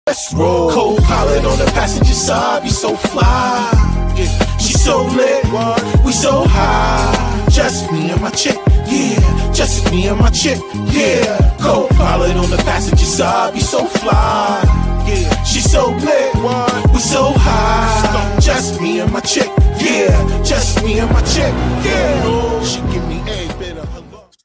Let's roll. Co-pilot on the passenger side, be so fly. Yeah. She so lit, we so high. Just me and my chick, yeah. Just me and my chick, yeah. Co-pilot on the passenger side, be so fly. Yeah. She so lit, we so high. Just me and my chick, yeah. Just me and my chick, yeah. She give me a bit of her love.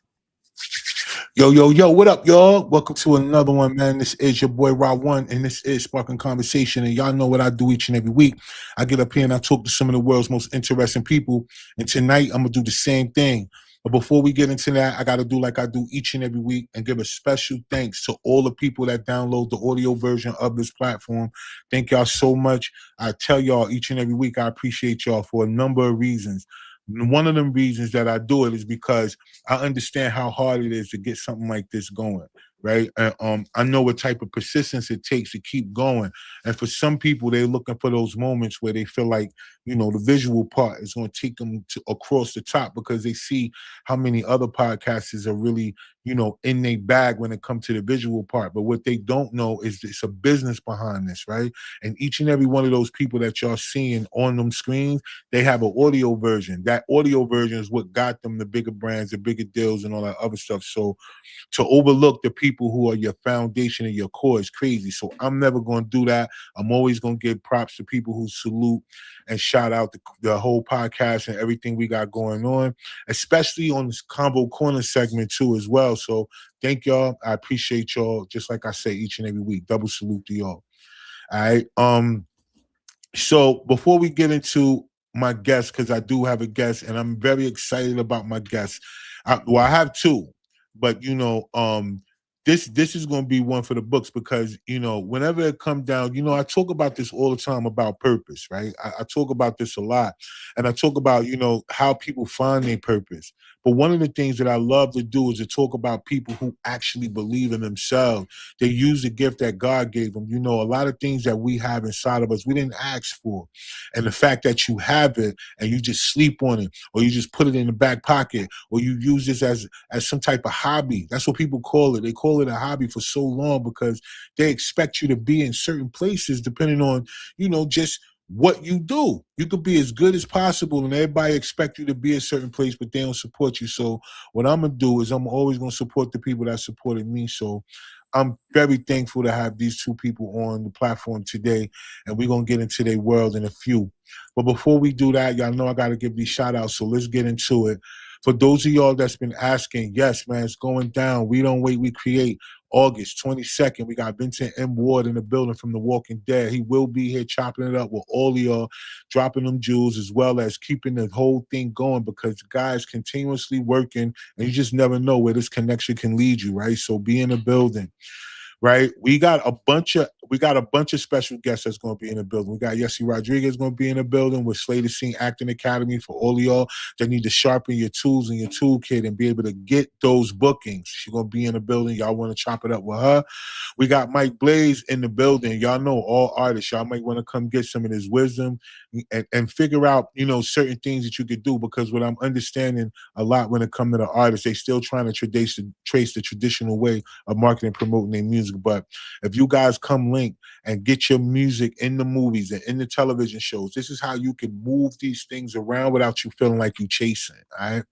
Yo, what up, y'all? Welcome to another one, man. This is your boy Rob One, and this is Sparking Conversation. And y'all know what I do each and every week. I get up here and I talk to some of the world's most interesting people. And tonight, I'm going to do the same thing. But before we get into that, I got to do like I do each and every week and give a special thanks to all the people that download the audio version of this platform. Thank y'all so much. I tell y'all each and every week, I appreciate y'all for a number of reasons. One of them reasons that I do it is because I understand how hard it is to get something like this going, right? And I know what type of persistence it takes to keep going. And for some people, they're looking for those moments where they feel like, you know, the visual part is going to take them across the top because they see how many other podcasters are really, you know, in their bag when it comes to the visual part. But what they don't know is it's a business behind this, right? And each and every one of those people that y'all seeing on them screens, they have an audio version. That audio version is what got them the bigger brands, the bigger deals, and all that other stuff. So to overlook the people who are your foundation and your core is crazy. So I'm never going to do that. I'm always going to give props to people who salute and shout out the whole podcast and everything we got going on, especially on this Combo Corner segment too as well. So thank y'all. I appreciate y'all. Just like I say each and every week, double salute to y'all. All right. So before we get into my guest, because I do have a guest and I'm very excited about my guest. I have two, but you know, this is going to be one for the books because, you know, whenever it comes down, you know, I talk about this all the time about purpose, right? I talk about this a lot. And I talk about, you know, how people find their purpose. But one of the things that I love to do is to talk about people who actually believe in themselves. They use the gift that God gave them. You know, a lot of things that we have inside of us, we didn't ask for. And the fact that you have it and you just sleep on it, or you just put it in the back pocket, or you use this as some type of hobby. That's what people call it. They call it a hobby for so long because they expect you to be in certain places depending on, you know, just what you do. You could be as good as possible and everybody expect you to be a certain place, but they don't support you. So what I'm going to do is I'm always going to support the people that supported me. So I'm very thankful to have these two people on the platform today, and we're going to get into their world in a few. But before we do that, y'all know I got to give these shout outs. So let's get into it. For those of y'all that's been asking, yes, man, it's going down. We Don't Wait, We Create. August 22nd, we got Vincent M. Ward in the building from The Walking Dead. He will be here chopping it up with all of y'all, dropping them jewels, as well as keeping the whole thing going because the guy's continuously working, and you just never know where this connection can lead you, right? So be in the building. Right, we got a bunch of special guests that's going to be in the building. We got Yessie Rodriguez going to be in the building with Slater Scene Acting Academy for all of y'all that need to sharpen your tools and your toolkit and be able to get those bookings. She's going to be in the building. Y'all want to chop it up with her. We got Mike Blaze in the building. Y'all know all artists. Y'all might want to come get some of his wisdom and figure out, you know, certain things that you could do because what I'm understanding a lot when it comes to the artists, they still trying to trace the traditional way of marketing and promoting their music. But if you guys come link and get your music in the movies and in the television shows, this is how you can move these things around without you feeling like you chasing, all right?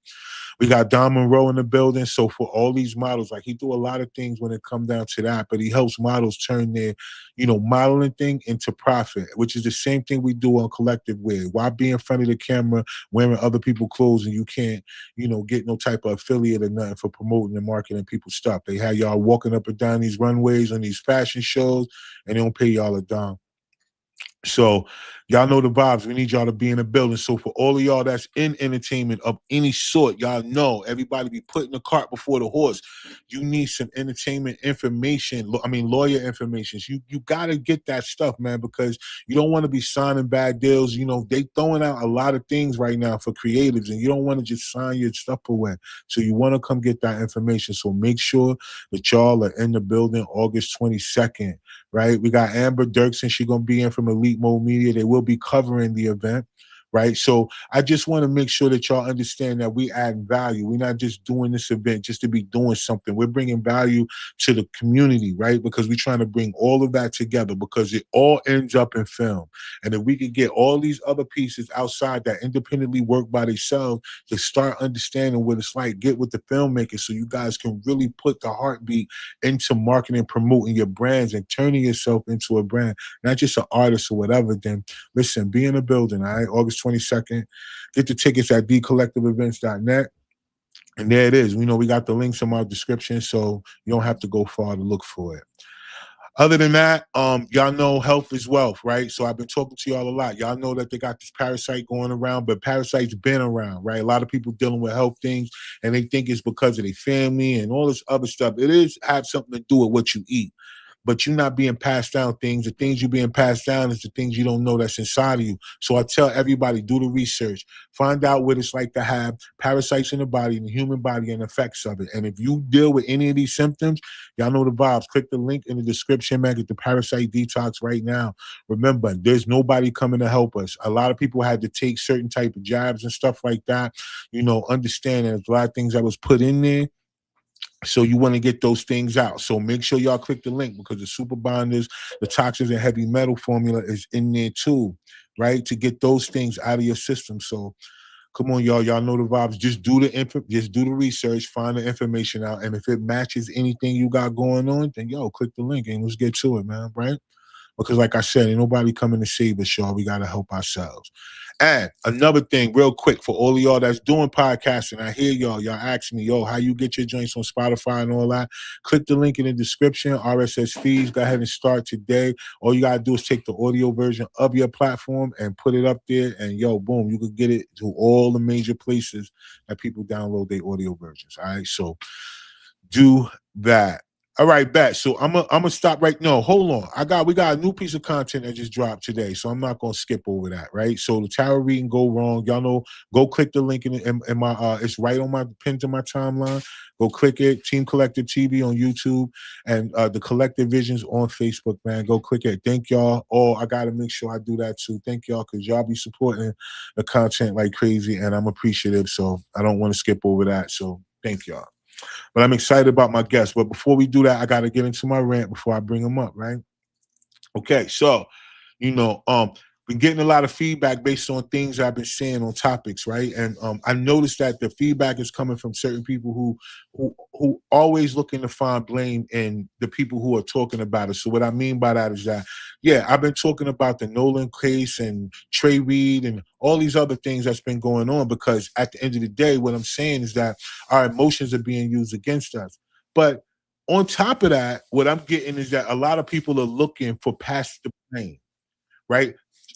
We got Don Monroe in the building. So for all these models, like he do a lot of things when it comes down to that, but he helps models turn their, you know, modeling thing into profit, which is the same thing we do on Collective Wear. Why be in front of the camera wearing other people's clothes and you can't, you know, get no type of affiliate or nothing for promoting and marketing people's stuff? They have y'all walking up and down these runways on these fashion shows and they don't pay y'all a dime. So y'all know the vibes. We need y'all to be in the building. So for all of y'all that's in entertainment of any sort, y'all know everybody be putting the cart before the horse. You need some entertainment information. I mean, lawyer information. You got to get that stuff, man, because you don't want to be signing bad deals. You know, they throwing out a lot of things right now for creatives, and you don't want to just sign your stuff away. So you want to come get that information. So make sure that y'all are in the building August 22nd, right? We got Amber Dirksen. She's going to be in from Elite Mode Media. They will be covering the event. right? So I just want to make sure that y'all understand that we add value. We're not just doing this event just to be doing something. We're bringing value to the community, right? Because we're trying to bring all of that together because it all ends up in film. And if we could get all these other pieces outside that independently work by themselves to start understanding what it's like, get with the filmmakers so you guys can really put the heartbeat into marketing, promoting your brands and turning yourself into a brand, not just an artist or whatever, then listen, be in the building, all right? August 22nd. Get the tickets at thecollectiveevents.net. And there it is. We know we got the links in my description, so you don't have to go far to look for it. Other than that, y'all know health is wealth, right? So I've been talking to y'all a lot. Y'all know that they got this parasite going around, but parasite's been around, right? A lot of people dealing with health things, and they think it's because of their family and all this other stuff. It is have something to do with what you eat. But you're not being passed down things. The things you're being passed down is the things you don't know that's inside of you. So I tell everybody, do the research. Find out what it's like to have parasites in the body, in the human body, and effects of it. And if you deal with any of these symptoms, y'all know the vibes. Click the link in the description, man. Get the parasite detox right now. Remember, there's nobody coming to help us. A lot of people had to take certain type of jabs and stuff like that. You know, understand that there's a lot of things that was put in there. So you want to get those things out. So make sure y'all click the link because the super bonders, the toxins and heavy metal formula is in there too, right? To get those things out of your system. So come on, y'all. Y'all know the vibes. Just do the research, find the information out. And if it matches anything you got going on, then yo, click the link and let's get to it, man, right? Because like I said, ain't nobody coming to save us, y'all. We got to help ourselves. And another thing, real quick, for all of y'all that's doing podcasting, I hear y'all asking me, yo, how you get your joints on Spotify and all that? Click the link in the description, RSS feeds. Go ahead and start today. All you got to do is take the audio version of your platform and put it up there. And yo, boom, you can get it to all the major places that people download their audio versions. All right, so do that. All right, bet. So I'm gonna stop right. No, hold on. We got a new piece of content that just dropped today, so I'm not gonna skip over that. Right. So the tarot reading go wrong. Y'all know. Go click the link in my. It's right on my pinned to my timeline. Go click it. Team Collective TV on YouTube and the Collective Visions on Facebook. Man, go click it. Thank y'all. Oh, I gotta make sure I do that too. Thank y'all because y'all be supporting the content like crazy, and I'm appreciative. So I don't want to skip over that. So thank y'all. But I'm excited about my guests. But before we do that, I got to get into my rant before I bring them up, right? Okay, so, you know, been getting a lot of feedback based on things I've been saying on topics, right? And I noticed that the feedback is coming from certain people who always looking to find blame in the people who are talking about it. So what I mean by that is that, yeah, I've been talking about the Nolan case and Trey Reed and all these other things that's been going on because at the end of the day, what I'm saying is that our emotions are being used against us. But on top of that, what I'm getting is that a lot of people are looking for past the blame, right?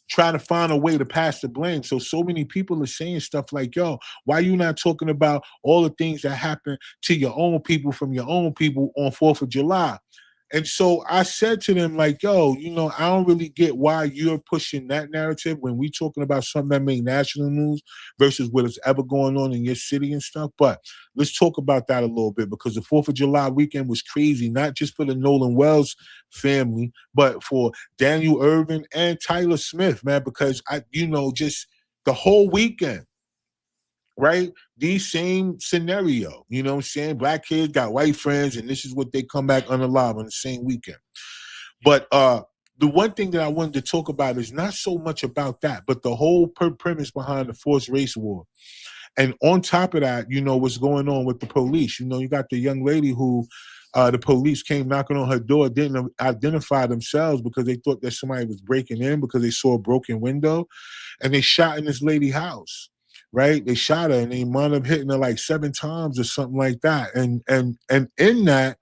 Trying to find a way to pass the blame. So many people are saying stuff like, yo, why you not talking about all the things that happen to your own people from your own people on 4th of July? And so I said to them, like, yo, you know, I don't really get why you're pushing that narrative when we talking about something that made national news versus what is ever going on in your city and stuff. But let's talk about that a little bit because the 4th of July weekend was crazy, not just for the Nolan Wells family, but for Daniel Irvin and Tyler Smith, man, because just the whole weekend. Right? The same scenario. You know what I'm saying? Black kids got white friends, and this is what they come back unalive on the same weekend. But the one thing that I wanted to talk about is not so much about that, but the whole premise behind the forced race war. And on top of that, you know, what's going on with the police. You know, you got the young lady who the police came knocking on her door, didn't identify themselves because they thought that somebody was breaking in because they saw a broken window, and they shot in this lady's house. Right, they shot her and they wound up hitting her like 7 times or something like that. And in that,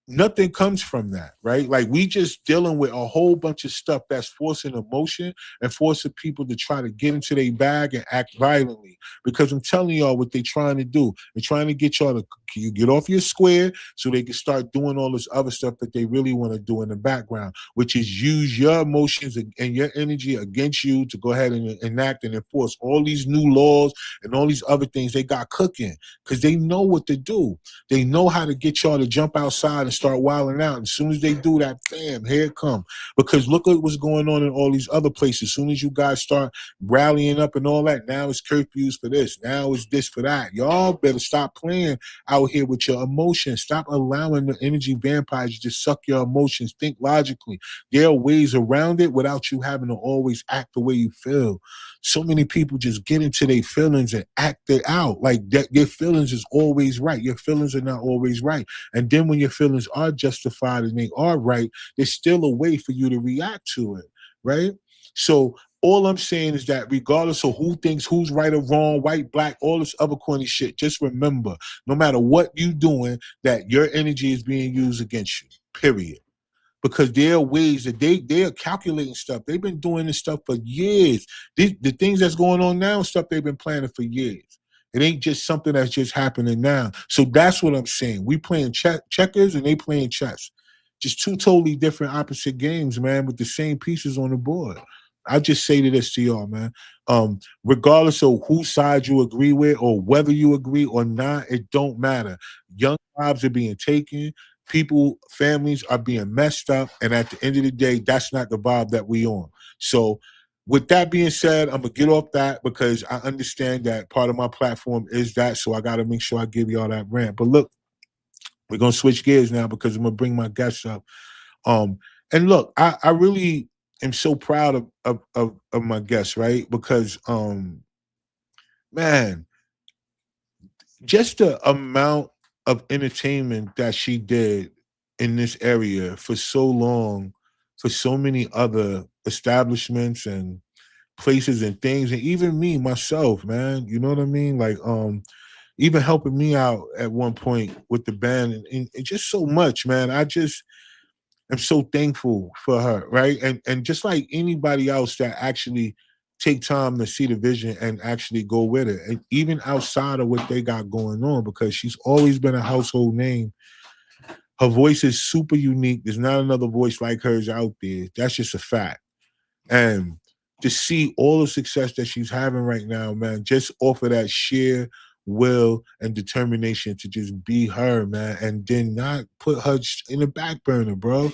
nothing comes from that, right? Like we just dealing with a whole bunch of stuff that's forcing emotion and forcing people to try to get into their bag and act violently. Because I'm telling y'all what they're trying to do. They're trying to get y'all to get off your square so they can start doing all this other stuff that they really want to do in the background, which is use your emotions and your energy against you to go ahead and enact and enforce all these new laws and all these other things they got cooking because they know what to do. They know how to get y'all to jump outside and to start wilding out. As soon as they do that, bam, here it come. Because look at what's going on in all these other places. As soon as you guys start rallying up and all that, now it's curfews for this. Now it's this for that. Y'all better stop playing out here with your emotions. Stop allowing the energy vampires to just suck your emotions. Think logically. There are ways around it without you having to always act the way you feel. So many people just get into their feelings and act it out. Like that, your feelings is always right. Your feelings are not always right. And then when your feelings are justified and they are right, there's still a way for you to react to it, right? So all I'm saying is that regardless of who thinks who's right or wrong, white, black, all this other corny shit, just remember, no matter what you're doing, that your energy is being used against you, period. Because there are ways that they are calculating stuff. They've been doing this stuff for years. The things that's going on now, stuff they've been planning for years. It ain't just something that's just happening now. So that's what I'm saying. We playing checkers and they playing chess. Just two totally different opposite games, man, with the same pieces on the board. I just say to this to y'all, man. Regardless of whose side you agree with or whether you agree or not, it don't matter. Young lives are being taken. People, families are being messed up, and at the end of the day, that's not the vibe that we on. So with that being said, I'm gonna get off that because I understand that part of my platform is that, so I gotta make sure I give y'all that rant. But look, we're gonna switch gears now because I'm gonna bring my guests up. And look, I really am so proud of my guests, right? Because man, just the amount of entertainment that she did in this area for so long, for so many other establishments and places and things, and even me myself, man. You know what I mean? Like, even helping me out at one point with the band, and just so much, man. I just am so thankful for her, right? And just like anybody else that actually take time to see the vision and actually go with it, and even outside of what they got going on, because she's always been a household name. Her voice is super unique. There's not another voice like hers out there. That's just a fact. And to see all the success that she's having right now, man, just off of that sheer will and determination to just be her, man, and then not put her in the back burner, bro.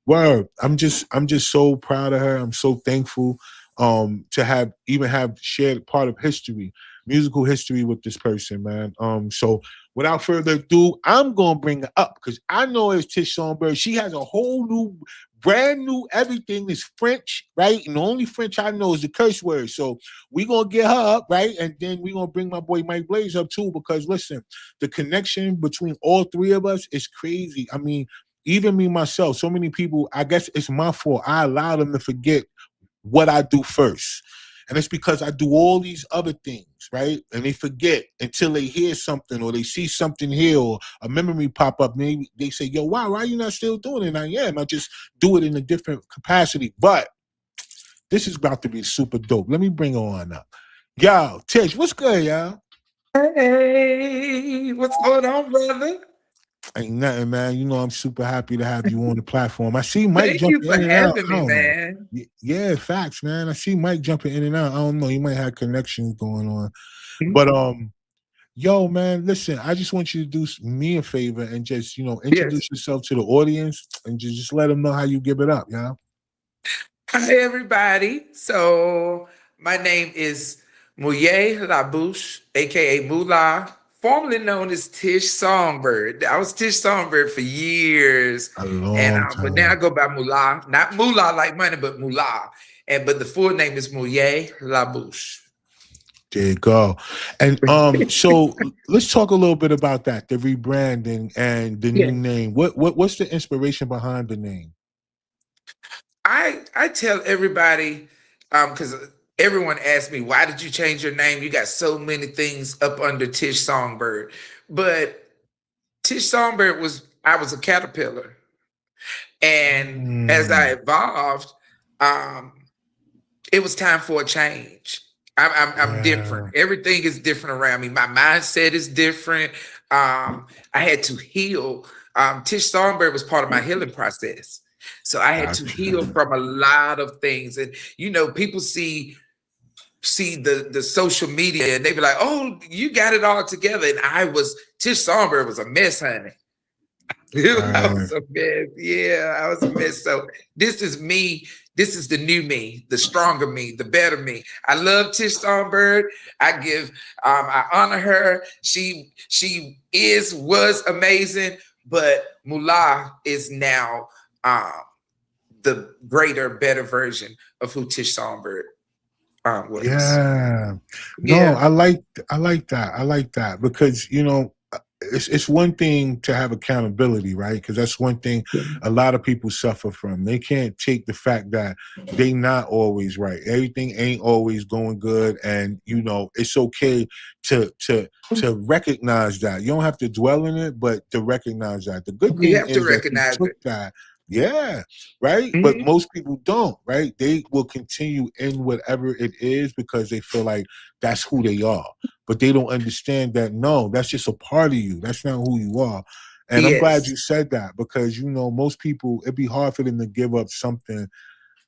Word. I'm just so proud of her. I'm so thankful to have even have shared part of history, musical history with this person, man. So without further ado, I'm gonna bring her up because I know it's Tish Songbird. She has a whole new, brand new everything is French, right? And the only French I know is the curse word. So we gonna get her up, right? And then we gonna bring my boy Mike Blaze up too, because listen, the connection between all three of us is crazy. I mean, even me myself, so many people, I guess it's my fault. I allow them to forget what I do first. And it's because I do all these other things, right? And they forget until they hear something or they see something here or a memory pop up. Maybe they say, yo, wow, why are you not still doing it? And I am. I just do it in a different capacity. But this is about to be super dope. Let me bring her on up. Yo, Tish, what's good, y'all? Hey, what's going on, brother? Ain't nothing, man. You know, I'm super happy to have you on the platform. I see Mike Thank you jumping for in and out. having I me, don't know. man. Yeah, facts, man. I see Mike jumping in and out. I don't know. He might have connections going on. But Mhm. yo, man, listen, I just want you to do me a favor and just, Yes. introduce yourself to the audience and just let them know how you give it up, yeah. Hi, everybody. So, my name is MOUILLE LaBouche, aka Moolah, formerly known as Tish Songbird. I was Tish Songbird for years, A and long but now I time. go by Moolah, not Moolah like money, but Moolah. And but the full name is MOUILLE LaBouche. There you go. And so let's talk a little bit about that, the rebranding and the new Yes. name. What's the inspiration behind the name? I tell everybody because everyone asks me why did you change your name? You got so many things up under Tish Songbird, but Tish Songbird was I was a caterpillar, and as I Mm, evolved, um, it was time for a change. I'm different. yeah, Everything is different around me. My mindset is different. I had to heal. Tish Songbird was part of my healing process. So I had to heal gotcha. from a lot of things. And people see the social media and they be like, oh, you got it all together. And Tish Songbird was a mess, honey. I Right. was a mess. Yeah, I was a mess. So this is me. This is the new me, the stronger me, the better me. I love Tish Songbird. I honor her. Was amazing, but Mullah is now um, the greater, better version of who Tish Songbird was. Yeah. No, Yeah. I like that. I like that because it's one thing to have accountability, right? Because that's one thing a lot of people suffer from. They can't take the fact that they not always right. Everything ain't always going good, and it's okay to recognize that. You don't have to dwell in it, but to recognize that. The good You thing have to is that you recognize took it. that. Yeah, right. But Mhm. most people don't, right? They will continue in whatever it is because they feel like that's who they are. But they don't understand that no, that's just a part of you. That's not who you are. And I'm glad Yes. you said that because most people it'd be hard for them to give up something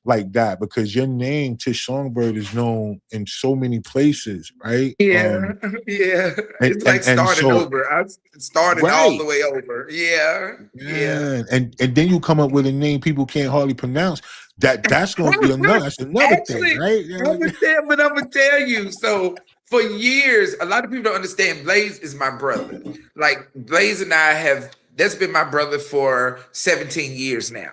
like that because your name Tish Songbird is known in so many places, right? Yeah, yeah. And It's like and and starting so over. I'm starting all right. the way over. Yeah, yeah. Yeah, and then you come up with a name people can't hardly pronounce. That's gonna be another. That's another thing, Actually, right? I'm gonna tell you. So for years, a lot of people don't understand. Blaze is my brother. Like Blaze and I have. That's been my brother for 17 years now,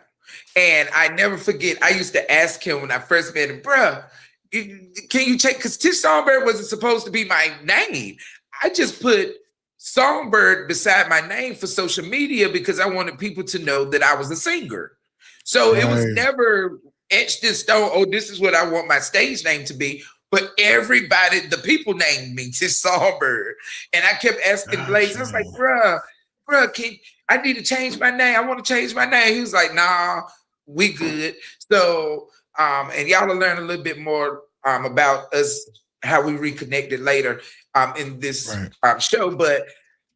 and I never forget. I used to ask him when I first met him, bruh, can you check? Because Tish Songbird wasn't supposed to be my name. I just put Songbird beside my name for social media because I wanted people to know that I was a singer. So it was Right. never etched in stone. Oh, this is what I want my stage name to be. But everybody, the people named me Tish Songbird. And I kept asking Blaze, I was like, Gotcha. bruh, I need to change my name. I want to change my name. He was like, nah, we good. So, and y'all will learn a little bit more about us, how we reconnected later in this Right. show. But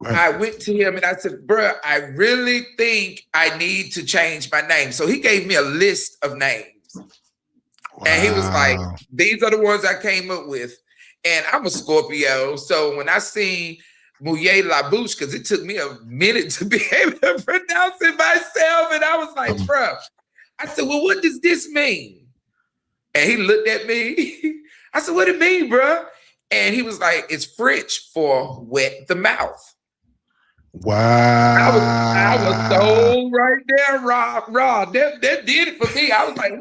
Right. I went to him and I said, bruh, I really think I need to change my name. So he gave me a list of names. And he was like, Wow. these are the ones I came up with. And I'm a Scorpio. So when I seen MOUILLE, because it took me a minute to be able to pronounce it myself. And I was like, Um, bruh, I said, well, what does this mean? And he looked at me. I said, what it mean, bruh? And he was like, it's French for wet the mouth. I was wow. so right there, Rob. That did it for me. I was like,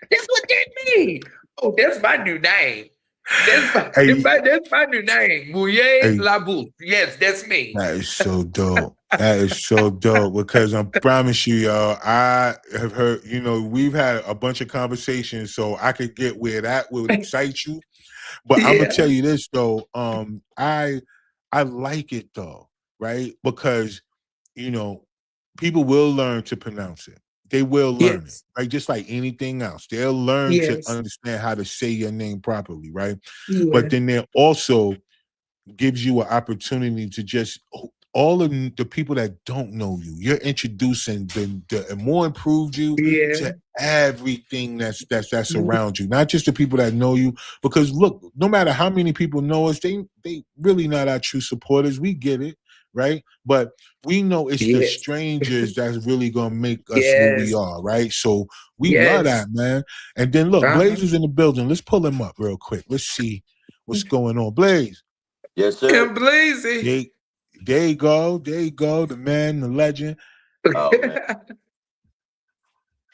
that's what that means. Oh, that's my new name. Hey, That's my new name. Mouille hey, La Bouche. Yes, that's me. that is so dope. That is so dope because I promise you, y'all, I have heard, we've had a bunch of conversations, so I could get where that would excite you. But I'm gonna Yeah. tell you this though, I like it though, right? Because you know, people will learn to pronounce it. They will learn it, Yes. right? Just like anything else. They'll learn to Yes. understand how to say your name properly, right? But Yeah. then there also gives you an opportunity to just all of the people that don't know you, you're introducing the more improved you Yeah. to everything that's around you, not just the people that know you. Because look, no matter how many people know us, they really not our true supporters. We get it, right? But we know it's the Yes. strangers that's really gonna make us what we Yes. are, right? So we love Yes. that, man. And then look, Blaze Uh-huh. is in the building. Let's pull him up real quick. Let's see what's going on. Blaze. Yes, sir. And Blazy. There, there you go. There you go. The man, the legend. Oh man.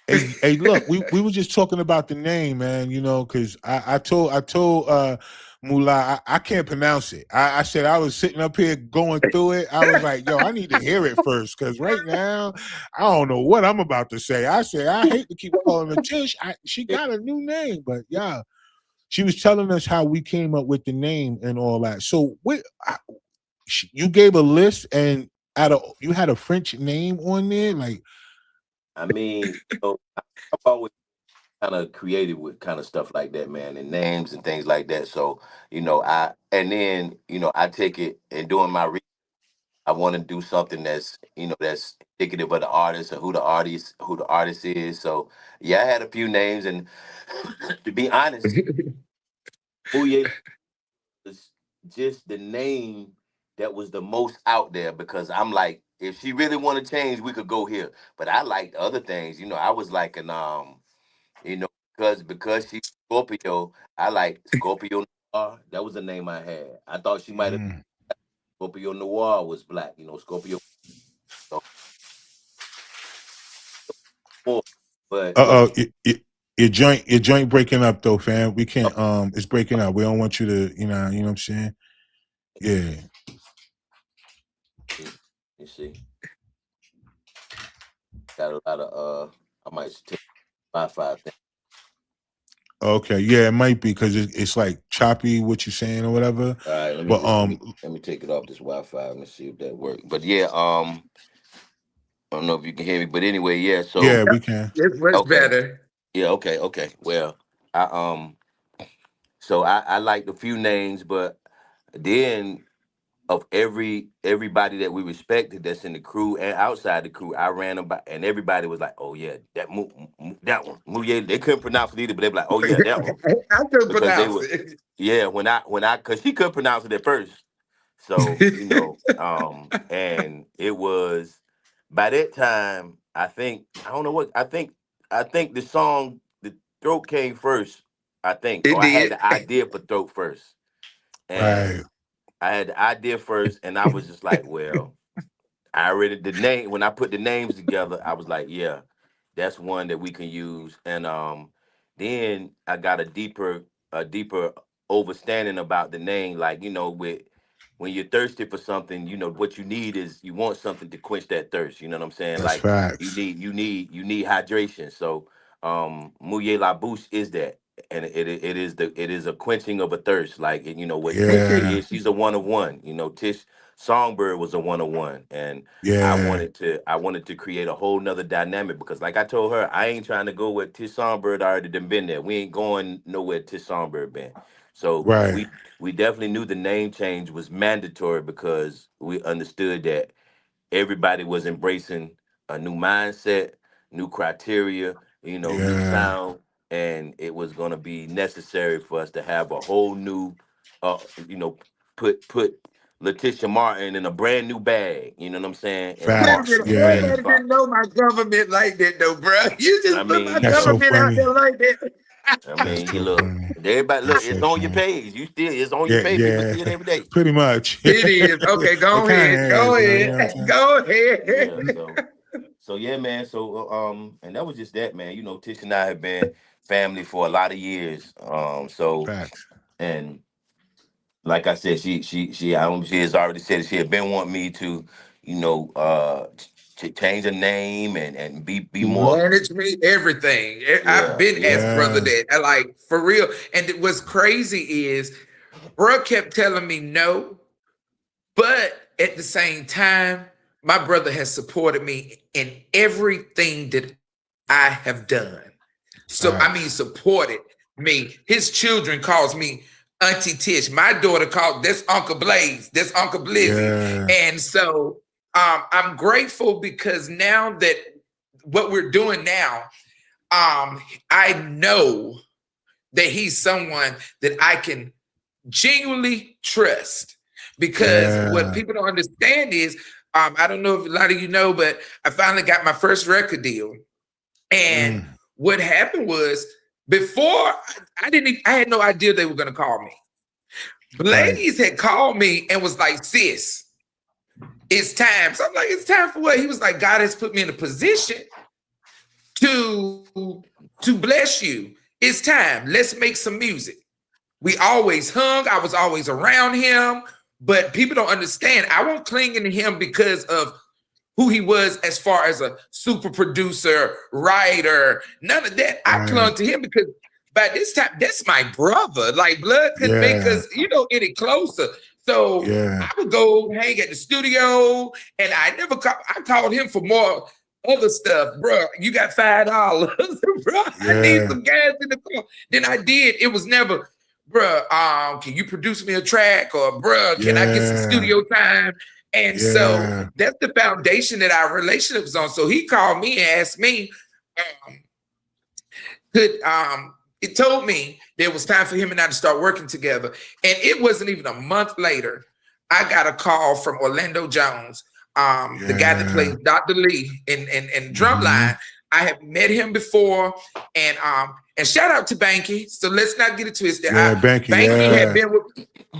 Hey, look, we were just talking about the name, man, because I told Mullah I can't pronounce it. I said I was sitting up here going through it. I was like, yo, I need to hear it first, because right now I don't know what I'm about to say. I said I hate to keep calling her Tish. She got a new name, but yeah. She was telling us how we came up with the name and all that. So you gave a list and you had a French name on there, like I mean, I've always kind of created with kind of stuff like that, man, and names and things like that. So, I take it and doing my I want to do something that's indicative of the artist or who the artist is. So yeah, I had a few names, and to be honest, Booye was just the name that was the most out there because I'm like if she really want to change, we could go here. But I liked other things. I was like you know, because she's Scorpio, I like Scorpio Noir. That was the name I had. I thought she might have Mm. Scorpio Noir was black. Scorpio. So, more. But yeah, Uh-oh, your joint breaking up though, fam. We can't it's breaking up. We don't want you to, you know what I'm saying? Yeah. you see, got a lot of I might take Wi-Fi thing. Okay. Yeah, it might be because it's like choppy what you're saying or whatever. All right, let me But just let me take it off this Wi-Fi and see if that works. But yeah, I don't know if you can hear me, but anyway, yeah. yeah, So we can. It's much okay, better. yeah, okay. Well, I so I liked a few names, but then of everybody that we respected that's in the crew and outside the crew, I ran about and everybody was like, "Oh yeah, that one, MOUILLE." They couldn't pronounce it either, but they were like, "Oh yeah, that one," I could because they pronounce were it. yeah. When I because she couldn't pronounce it at first, so and it was by that time. I don't know what I think the song the throat came first. I think, It or I had did. the idea for throat first, Right. and I had the idea first, and I was just like, well, I already the name when I put the names together, I was like, yeah, that's one that we can use. And then I got a deeper understanding about the name, like with when you're thirsty for something, what you need is you want something to quench that thirst. You know what I'm saying? That's Like you facts. need you need you need hydration. So MOUILLE La Bouche is that. And it is a quenching of a thirst, like what she Yeah. is. She's a one of one. Tish Songbird was a one on one, and I Yeah. wanted to I wanted to create a whole nother dynamic because, like I told her, I ain't trying to go where Tish Songbird already done been there. We ain't going nowhere Tish Songbird been. So Right. we definitely knew the name change was mandatory because we understood that everybody was embracing a new mindset, new criteria, new Yeah. sound, and it was going to be necessary for us to have a whole new, you know, put Letitia Martin in a brand new bag. You know what I'm saying? In a Wait a mark Facts. minute. in a brand new Yeah. Everybody didn't box. know my government like that, though, bro. You I just put my mean, That's so government out funny. there like that. That's you so look. funny. Everybody, look. That's It's so on your funny. page. It's on your Yeah, page. People yeah. see it every day. Pretty much. It is. Okay, It go kind ahead. of Go is, you know what I'm ahead. saying? Go Yeah. ahead. So yeah, man. So and that was just that, man. Tish and I have been family for a lot of years. So Facts. and like I said, she has already said she had been wanting me to, to change her name and be more. Manage me, everything. I've Yeah, been yeah. asked brother Yeah. that. I like for real. And what's crazy is bro kept telling me no, but at the same time, my brother has supported me in everything that I have done. So I mean, Facts. supported me. His children calls me Auntie Tish. My daughter called this Uncle Blaze, this Uncle Blizzy. Yeah. And so I'm grateful because now that what we're doing now, I know that he's someone that I can genuinely trust. Because what Yeah. people don't understand is, I don't know if a lot of you know, but I finally got my first record deal. And Mm. what happened was before I had no idea they were gonna call me. Right. Blaze had called me and was like, sis, it's time. So I'm like, it's time for what? He was like, God has put me in a position to bless you. It's time. Let's make some music. We always hung. I was always around him, but people don't understand. I won't cling into him because of who he was as far as a super producer, writer, none of that. I Right. clung to him because by this time, that's my brother. Like blood couldn't make Yeah. us, any closer. So Yeah. I would go hang at the studio, and I called him for more other stuff, bro. You got $5, bro. I need Yeah. some gas in the car. Then I did. It was never, bro. Can you produce me a track, or bro, can I get some Yeah. studio time? And so Yeah. that's the foundation that our relationship is on. So he called me and asked me, um, could it told me there was time for him and I to start working together. And it wasn't even a month later, I got a call from Orlando Jones. the guy that plays Dr. Lee in Drumline. I have met him before, and shout out to Banky. So let's not get it twisted. Banky had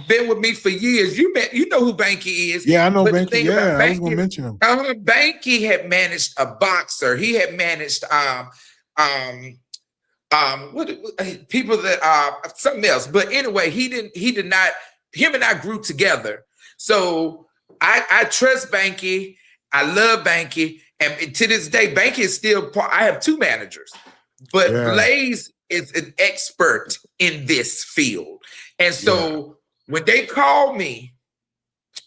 been with me for years. You know who Banky is. Yeah, I know but Banky. The thing yeah, about Banky, I was gonna mention him. Banky had managed a boxer. He had managed what people that something else. But anyway, he did not. Him and I grew together. So I trust Banky. I love Banky. And to this day, Banky is still part. I have two managers, but Blaze is an expert in this field. And so when they called me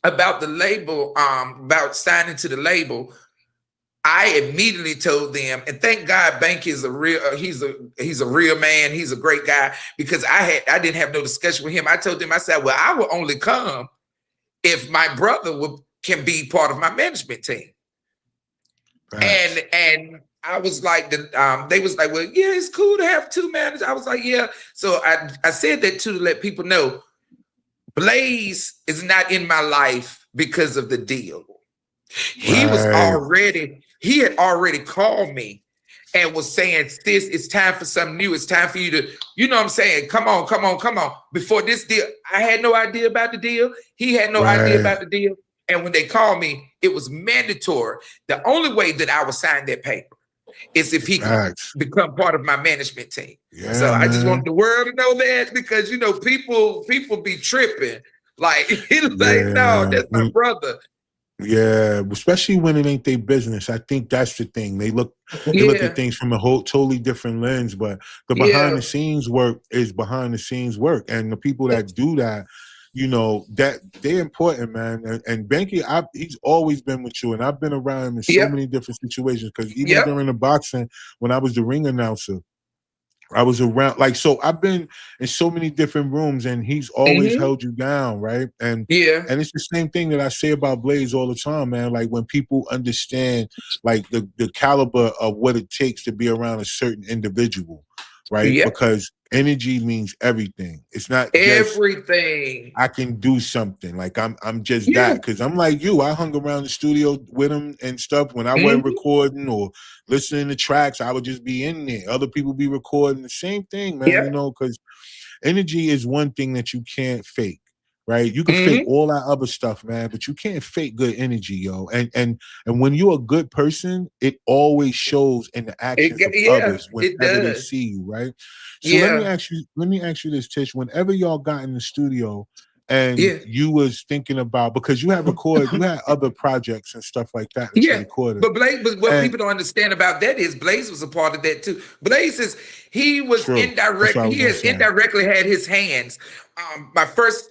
about the label, about signing to the label, I immediately told them, and thank God Banky is he's a real man. He's a great guy, because I didn't have no discussion with him. I told him, I said, well, I will only come if my brother can be part of my management team. Right. And I was like, they was like, well, yeah, it's cool to have two managers. I was like, yeah. So I said that too, to let people know, Blaze is not in my life because of the deal. He had already called me and was saying, sis, it's time for something new. It's time for you to, you know what I'm saying? Come on. Before this deal, I had no idea about the deal. He had no idea about the deal. And when they called me, it was mandatory. The only way that I would sign that paper is if he could become part of my management team. Yeah, so I just want the world to know that, because, you know, people be tripping. Like, no, that's my brother. Yeah, especially when it ain't their business. I think that's the thing. They look at things from a totally different lens, but the behind the scenes work is behind the scenes work. And the people that do that, you know, that they're important, man. And Banky, he's always been with you, and I've been around him in so many different situations, because even during the boxing, when I was the ring announcer, I was around, like, so I've been in so many different rooms, and he's always held you down, right? And and it's the same thing that I say about Blaze all the time, man. Like, when people understand, like, the caliber of what it takes to be around a certain individual, right? Because energy means everything. It's not everything. I can do something. Like, I'm just that, because I'm like you. I hung around the studio with him and stuff when I wasn't recording or listening to tracks. I would just be in there. Other people be recording. The same thing, man. You know, because energy is one thing that you can't fake. Right? You can fake all that other stuff, man, but you can't fake good energy, yo. And when you're a good person, it always shows in the actions of others whenever they see you, right? So let me ask you this, Tish. Whenever y'all got in the studio and you was thinking about, because you had other projects and stuff like that that you recorded. But Blaze, what people don't understand about that is Blaze was a part of that too. Blaze has indirectly had his hands. My first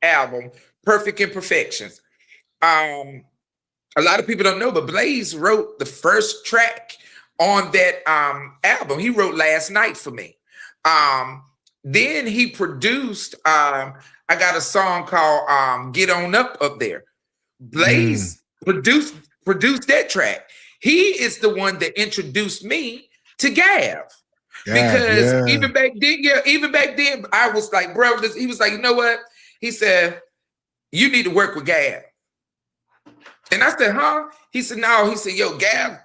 album, Perfect Imperfections. A lot of people don't know, but Blaze wrote the first track on that album. He wrote Last Night for me. Then he produced, I got a song called Get On Up there. Blaze produced that track. He is the one that introduced me to Gav. Because even back then, I was like, bro, he was like, you know what? He said, you need to work with Gav. And I said, huh? He said, no. He said, yo, Gav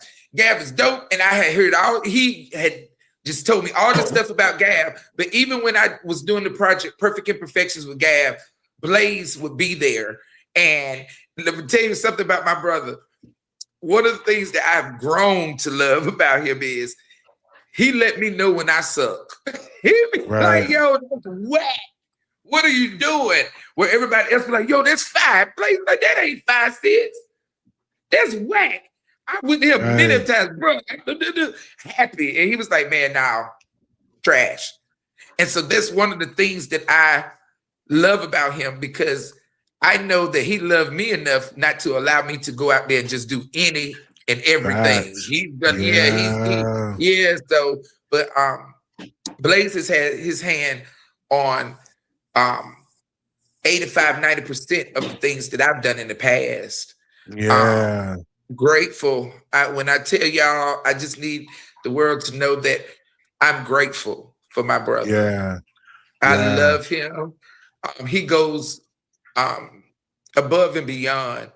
is dope. And I had heard he had just told me all this stuff about Gav. But even when I was doing the project Perfect Imperfections with Gav, Blaze would be there. And let me tell you something about my brother. One of the things that I've grown to love about him is he let me know when I suck. He be like, yo, that's whack. What are you doing? Where everybody else be like, yo, that's 5. Blaze like, that ain't 5, 6. That's whack. I went to him many times, bro, happy. And he was like, man, now, trash. And so that's one of the things that I love about him, because I know that he loved me enough not to allow me to go out there and just do any and everything. He's done, so, but Blaze has had his hand on 85-90% of the things that I've done in the past. Grateful. When I tell y'all, I just need the world to know that I'm grateful for my brother. I love him. He goes above and beyond.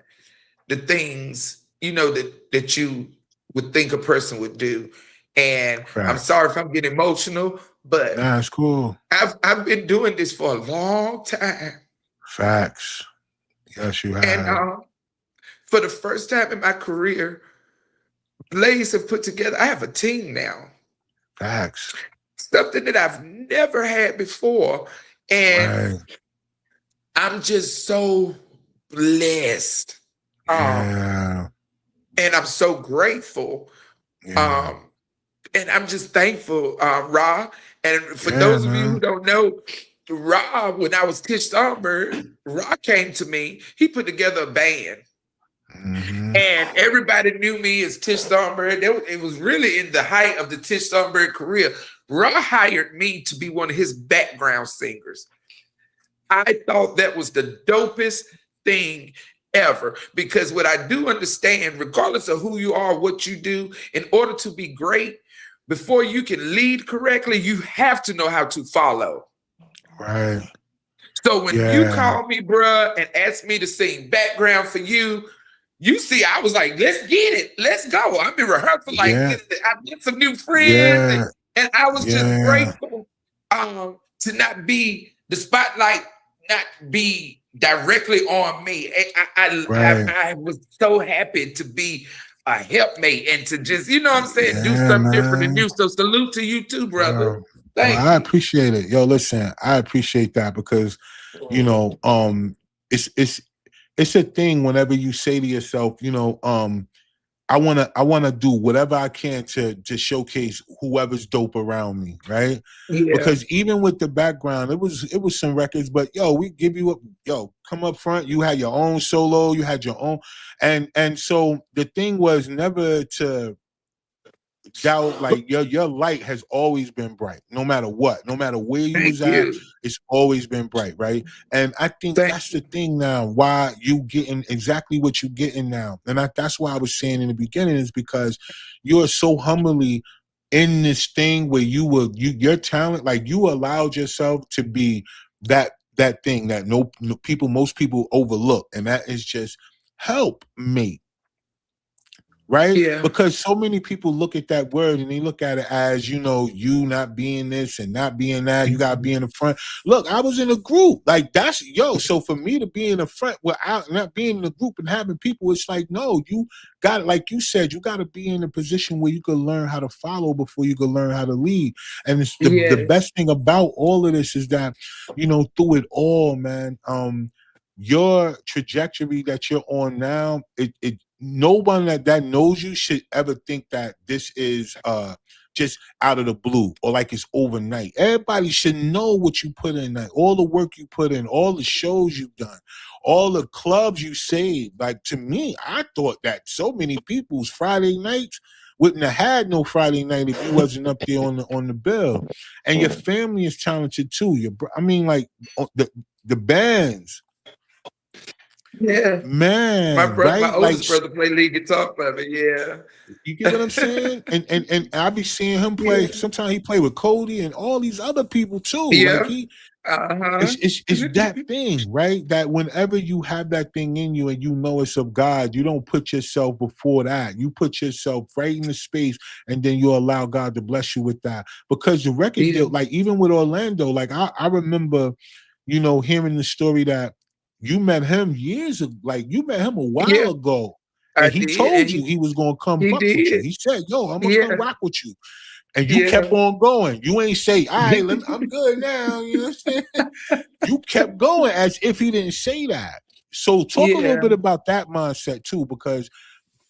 the things, that you would think a person would do. And I'm Facts. sorry if I'm getting emotional, but Nah, it's cool. I've been doing this for a long time. Facts. Yes, you And have. for the first time in my career, Blaze have put together, I have a team now. Facts. Something that I've never had before. And Right. I'm just so blessed. Yeah. And I'm so grateful. Yeah. Um, and I'm just thankful, Ra. And for Yeah, those of you who man. don't know, Ra, when I was Tish Songbird, Ra came to me. He put together a band. Mm-hmm. And everybody knew me as Tish Songbird. It was really in the height of the Tish Songbird career. Ra hired me to be one of his background singers. I thought that was the dopest thing ever, because what I do understand, regardless of who you are, what you do, in order to be great, before you can lead correctly, you have to know how to follow. Right. So when you Yeah. called me, bruh, and asked me to sing background for you, you see, I was like, let's get it. Let's go. I've been rehearsing, like, Yeah. I met some new friends, Yeah. and I was just Yeah. grateful to not be the spotlight, not be directly on me. Right. I was so happy to be a helpmate and to just, you know what I'm saying, do Yeah, something different and man. new. So salute to you too, brother. Well, Thank I you. appreciate it. Yo, listen, I appreciate that because, you know, it's it's a thing whenever you say to yourself, I wanna do whatever I can to showcase whoever's dope around me, right? Yeah, Because even with the background, it was some records, but yo, we give you come up front. You had your own solo, you had your own, and so the thing was never to doubt, like your light has always been bright, no matter what, no matter where you thank was at, you. it's always been bright, right? And I think Thank that's you. the thing now, why you getting exactly what you getting now. And that's why I was saying in the beginning, is because you're so humbly in this thing where your talent, like you allowed yourself to be that thing that no people, most people overlook, and that is just help me, right? Yeah, Because so many people look at that word and they look at it as, you not being this and not being that. You gotta be in the front. Look, I was in a group. Like that's so for me to be in the front without not being in a group and having people, it's like, no, you got, like you said, you gotta be in a position where you can learn how to follow before you can learn how to lead. And it's the yes, best thing about all of this is that, through it all, man, your trajectory that you're on now, it no one that knows you should ever think that this is just out of the blue or like it's overnight. Everybody should know what you put in, like all the work you put in, all the shows you've done, all the clubs you saved. Like to me, I thought that so many people's Friday nights wouldn't have had no Friday night if you wasn't up there on the bill. And your family is talented too. I mean, like the bands, yeah. My man, brother, my right? Like oldest brother, play lead guitar for me. you get what I'm Yeah, saying? And I be seeing him play. yeah, Sometimes he play with Cody and all these other people too. Like yeah. Uh huh. it's that thing, right? That whenever you have that thing in you and you know it's of God, you don't put yourself before that. You put yourself right in the space, and then you allow God to bless you with that. Because the record Yeah, deal, like even with Orlando, like I remember, hearing the story that you met him years ago, like you met him a while yeah. ago. I And he did, and told you he was gonna come he fuck with you. did. He said, "Yo, I'm gonna come Yeah, rock with you," and you kept yeah, on going. You ain't say, "All right, I'm good now." You know what I'm saying? You kept going as if he didn't say that. So talk a little yeah, bit about that mindset too, because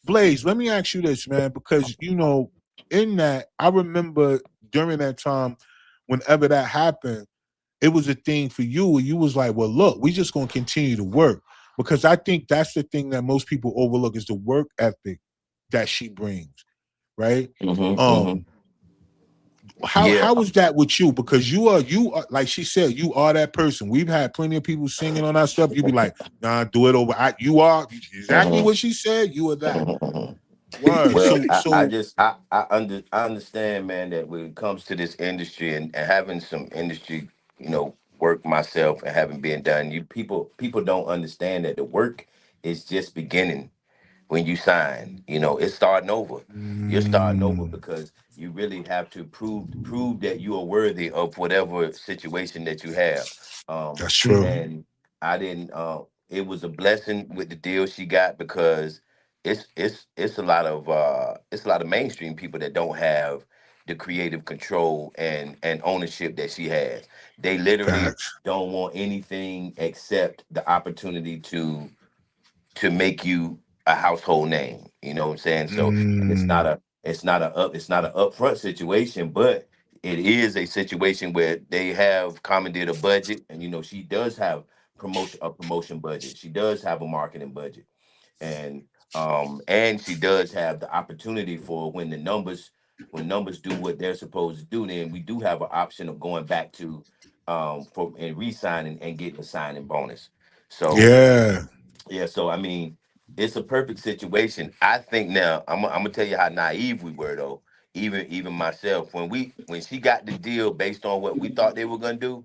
Blaze, let me ask you this, man, because in that, I remember during that time, whenever that happened, it was a thing for you, and you was like, well, look, we just gonna continue to work. Because I think that's the thing that most people overlook is the work ethic that she brings, right? Mm-hmm. Um, Yeah. how is that with you? Because you are, like she said, you are that person. We've had plenty of people singing on our stuff. You be like, nah, do it over. You are exactly Mhm. what she said. You are that Mhm. word. Well, So I so just I understand, man, that when it comes to this industry and having some industry, work myself and having been done, you people don't understand that the work is just beginning. when you sign. You know, it's starting over. You're starting over Mm, because you really have to prove that you are worthy of whatever situation that you have. Um, that's true. and I didn't. It was a blessing with the deal she got because it's a lot of it's a lot of mainstream people that don't have the creative control and ownership that she has. They literally Facts. don't want anything except the opportunity to make you a household name. You know what I'm saying? So Mm, it's not an upfront situation, but it is a situation where they have commandeered a budget, and you know she does have promotion budget. She does have a marketing budget, and she does have the opportunity for when numbers do what they're supposed to do. Then we do have an option of going back to for and re-signing and getting a signing bonus. So yeah. yeah, so I mean, it's a perfect situation. I think now I'm gonna tell you how naive we were though. Even myself, when she got the deal based on what we thought they were gonna do,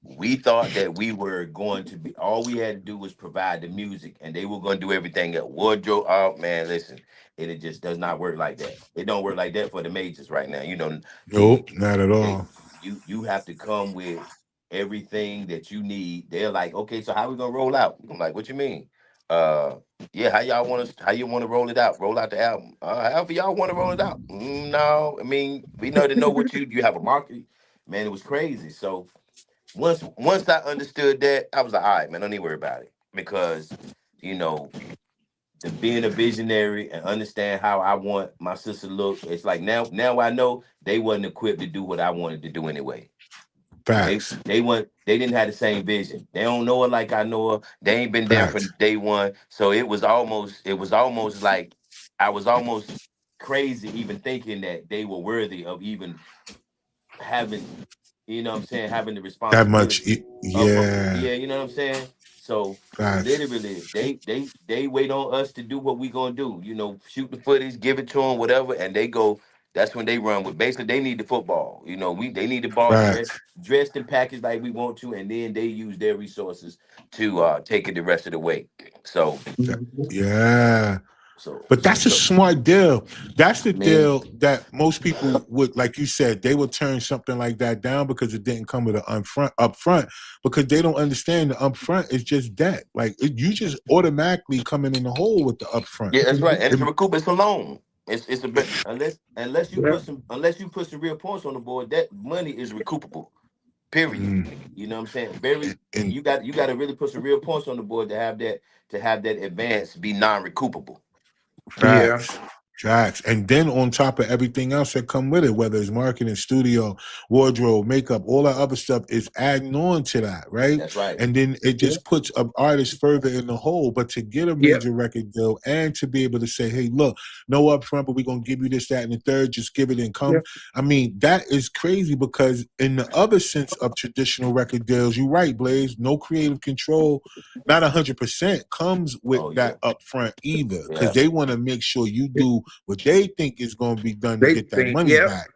we thought that we were going to be all we had to do was provide the music, and they were gonna do everything at wardrobe. Oh man, listen, it just does not work like that. It don't work like that for the majors right now. You know, they Nope, not at they all. you have to come with everything that you need. They're like, okay, so how we gonna roll out? I'm like, what you mean? Uh, yeah, how you want to roll it out? Roll out the album. However y'all want to roll it out. No, I mean, we know to know what you have a market. Man, it was crazy. So once I understood that, I was like, all right, man, don't even worry about it because you know the being a visionary and understand how I want my sister to look. It's like now I know they wasn't equipped to do what I wanted to do anyway. Facts. They didn't have the same vision. They don't know her like I know her. They ain't been there from Facts. day one. So it was almost like I was almost crazy even thinking that they were worthy of even having, you know what I'm saying, having the That much. responsibility of Yeah. yeah, you know what I'm saying? So Facts. literally they wait on us to do what we gonna do, you know, shoot the footage, give it to them, whatever, and they go. That's when they run with. Basically, they need the football. You know, they need the ball Facts. dressed and packaged like we want to, and then they use their resources to take it the rest of the way. So, That- yeah. so, But so, that's a so, smart deal. That's the man, deal that most people would, like you said, they would turn something like that down because it didn't come with an upfront because they don't understand the upfront is just that. Like you just automatically coming in the hole with the upfront. yeah, that's right. And It- to recoup, it's a loan. It's a bit Yeah. unless you put some real points on the board, that money is recoupable. Period. mm, You know what I'm saying? Very. and You got to really put some real points on the board to have that advance be non-recoupable. Yeah. facts. Facts. And then on top of everything else that come with it, whether it's marketing, studio, wardrobe, makeup, all that other stuff is adding on to that, right? That's right. And then it Yeah. just puts an artist further in the hole. But to get a Yep. major record deal and to be able to say, hey, look, no upfront, but we're gonna give you this, that, and the third, just give it and come. Yep. I mean, that is crazy because in the other sense of traditional record deals, you're right, Blaze, no creative control, not 100% comes with Oh yeah. that upfront either because Yeah. they want to make sure you do what they think is going to be done to They get that think, money yep, back.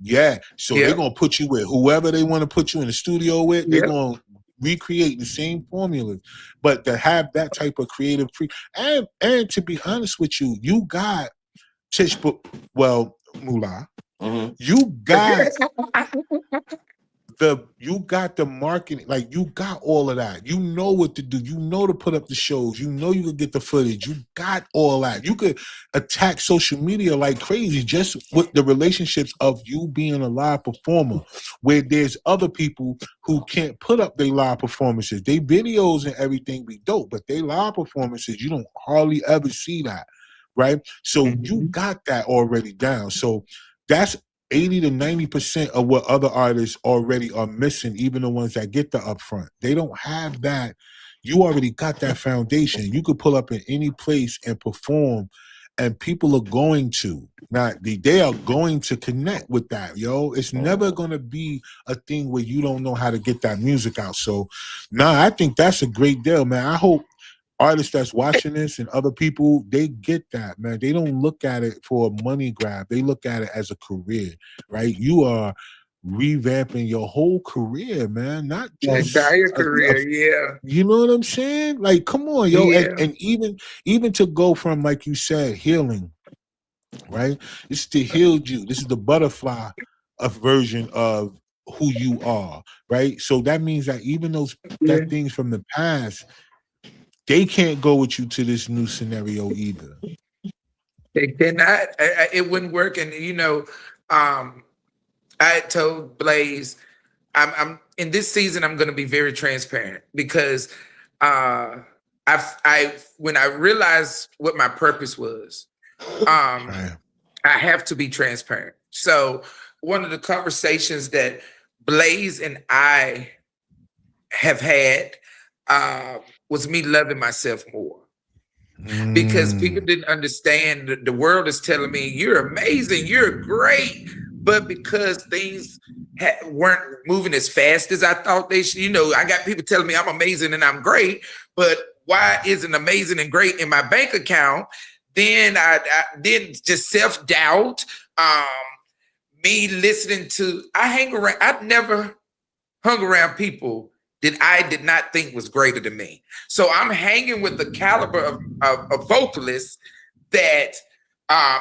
Yeah, so they're yep, gonna put you with whoever they want to put you in the studio with. They're yep. gonna recreate the same formulas, but to have that type of creative free and to be honest with you, you got Tish, well, Mullah, Hmm. you got you got the marketing, like you got all of that. You know what to do. You know to put up the shows. You know you could get the footage. You got all that. You could attack social media like crazy just with the relationships of you being a live performer, where there's other people who can't put up their live performances. They videos and everything be dope, but they live performances, you don't hardly ever see that. Right. So you Mhm. got that already down. So that's 80 to 90% of what other artists already are missing, even the ones that get the upfront. They don't have that. You already got that foundation. You could pull up in any place and perform, and people are going to. Not they are going to connect with that, yo. It's never Hmm. gonna be a thing where you don't know how to get that music out. So, nah, I think that's a great deal, man. I hope artists that's watching this and other people, they get that, man. They don't look at it for a money grab. They look at it as a career, right? You are revamping your whole career, man. Not My just entire career, yeah. you know what I'm saying? Like, come on, yo. Yeah. And even to go from, like you said, healing, right? This is to heal you. This is the butterfly of version of who you are, right? So that means that even those Yeah. that things from the past, they can't go with you to this new scenario either. They cannot. It wouldn't work. And I told Blaze, I'm in this season. I'm going to be very transparent because I when I realized what my purpose was, Right. I have to be transparent. So one of the conversations that Blaze and I have had was me loving myself more. Because people didn't understand the world is telling me you're amazing, you're great, but because things weren't moving as fast as I thought they should, I got people telling me I'm amazing and I'm great, but why isn't amazing and great in my bank account? Then I then just self-doubt, me listening to, I've never hung around people that I did not think was greater than me. So I'm hanging with the caliber of vocalists that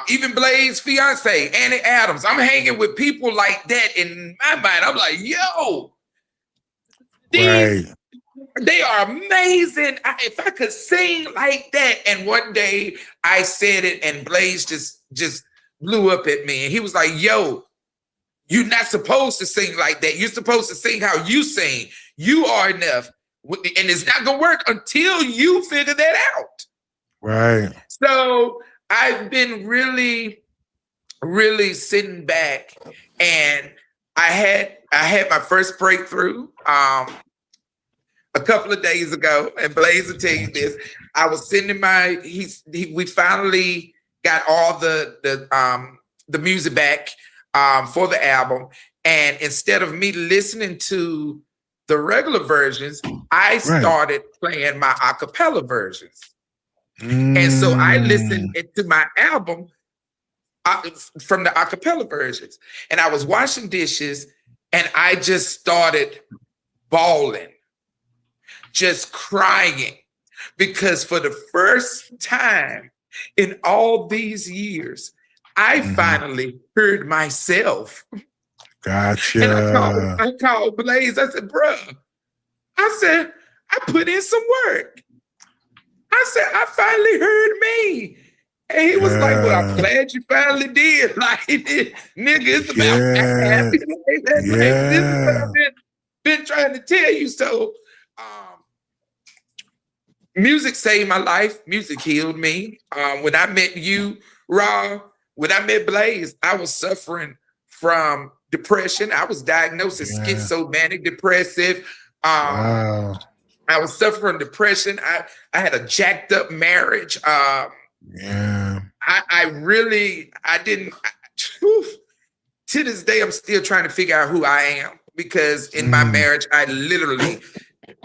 even Blaze's fiance, Annie Adams, I'm hanging with people like that in my mind. I'm like, yo, they are amazing. If I could sing like that. And one day I said it and Blaze just blew up at me. And he was like, yo, you're not supposed to sing like that. You're supposed to sing how you sing. You are enough. And it's not going to work until you figure that out. Right. So I've been really, really sitting back, and I had my first breakthrough a couple of days ago. And Blaze will tell you this. I was sitting in we finally got all the music back for the album. And instead of me listening to the regular versions, I started playing my a cappella versions. And so I listened to my album from the a cappella versions. And I was washing dishes and I just started bawling, just crying, because for the first time in all these years, I finally heard myself. Gotcha. And I called Blaze. I said, bruh, I put in some work. I said, I finally heard me. And he was like, well, I'm glad you finally did. Like, nigga, it's about happy. This is what I've been trying to tell you. So music saved my life. Music healed me. When I met you, Ra, when I met Blaze, I was suffering from depression. I was diagnosed as schizomanic depressive. Wow. I was suffering from depression. I had a jacked up marriage. I didn't. To this day, I'm still trying to figure out who I am, because in my marriage, I literally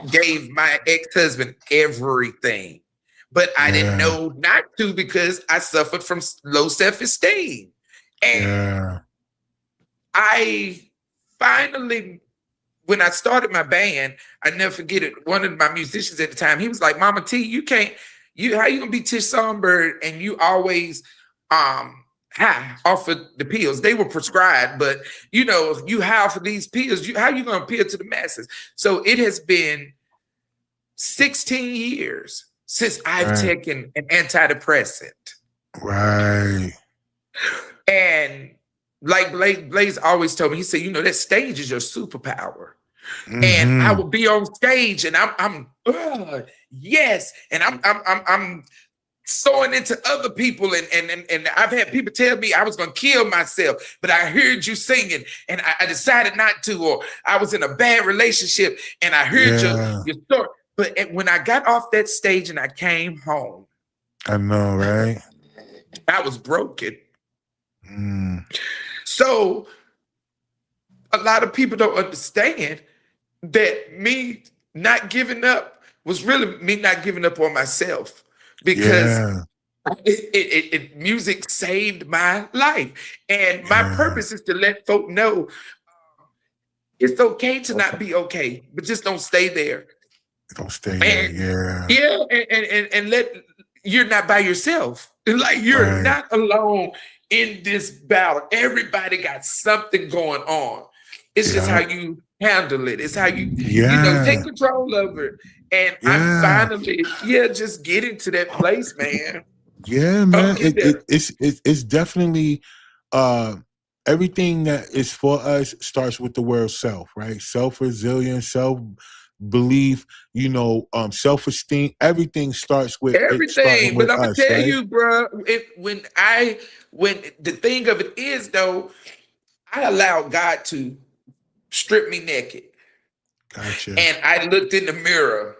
gave my ex-husband everything, but I didn't know not to, because I suffered from low self-esteem. And I finally, when I started my band, I never forget it. One of my musicians at the time, he was like, Mama T, how you gonna be Tish Songbird and you always high off of the pills? They were prescribed, but you high off of these pills, how you gonna appeal to the masses? So it has been 16 years since I've taken an antidepressant. Right. And like Blaze always told me, he said, that stage is your superpower. And I would be on stage and I'm yes. And I'm sewing into other people. And I've had people tell me I was going to kill myself, but I heard you singing and I decided not to, or I was in a bad relationship and I heard your story. But when I got off that stage and I came home, I know, right? I was broken. So a lot of people don't understand that me not giving up was really me not giving up on myself, because music saved my life. And my purpose is to let folk know It's okay to not be okay, but just don't stay there. Don't stay there. And Yeah. and let you're not by yourself. Like you're Right. not alone in this battle. Everybody got something going on. It's just how Yeah. you handle it. It's how you Yeah. take control of it. And I'm Yeah. finally, just getting to that place, man. Yeah, I'm man. getting there. It's definitely everything that is for us starts with the word self, right? Self-resilience, self-belief, self-esteem. Everything starts with it starting Everything. But with I'm gonna us, tell right? you, bro, when the thing of it is though, I allowed God to strip me naked. Gotcha. And I looked in the mirror,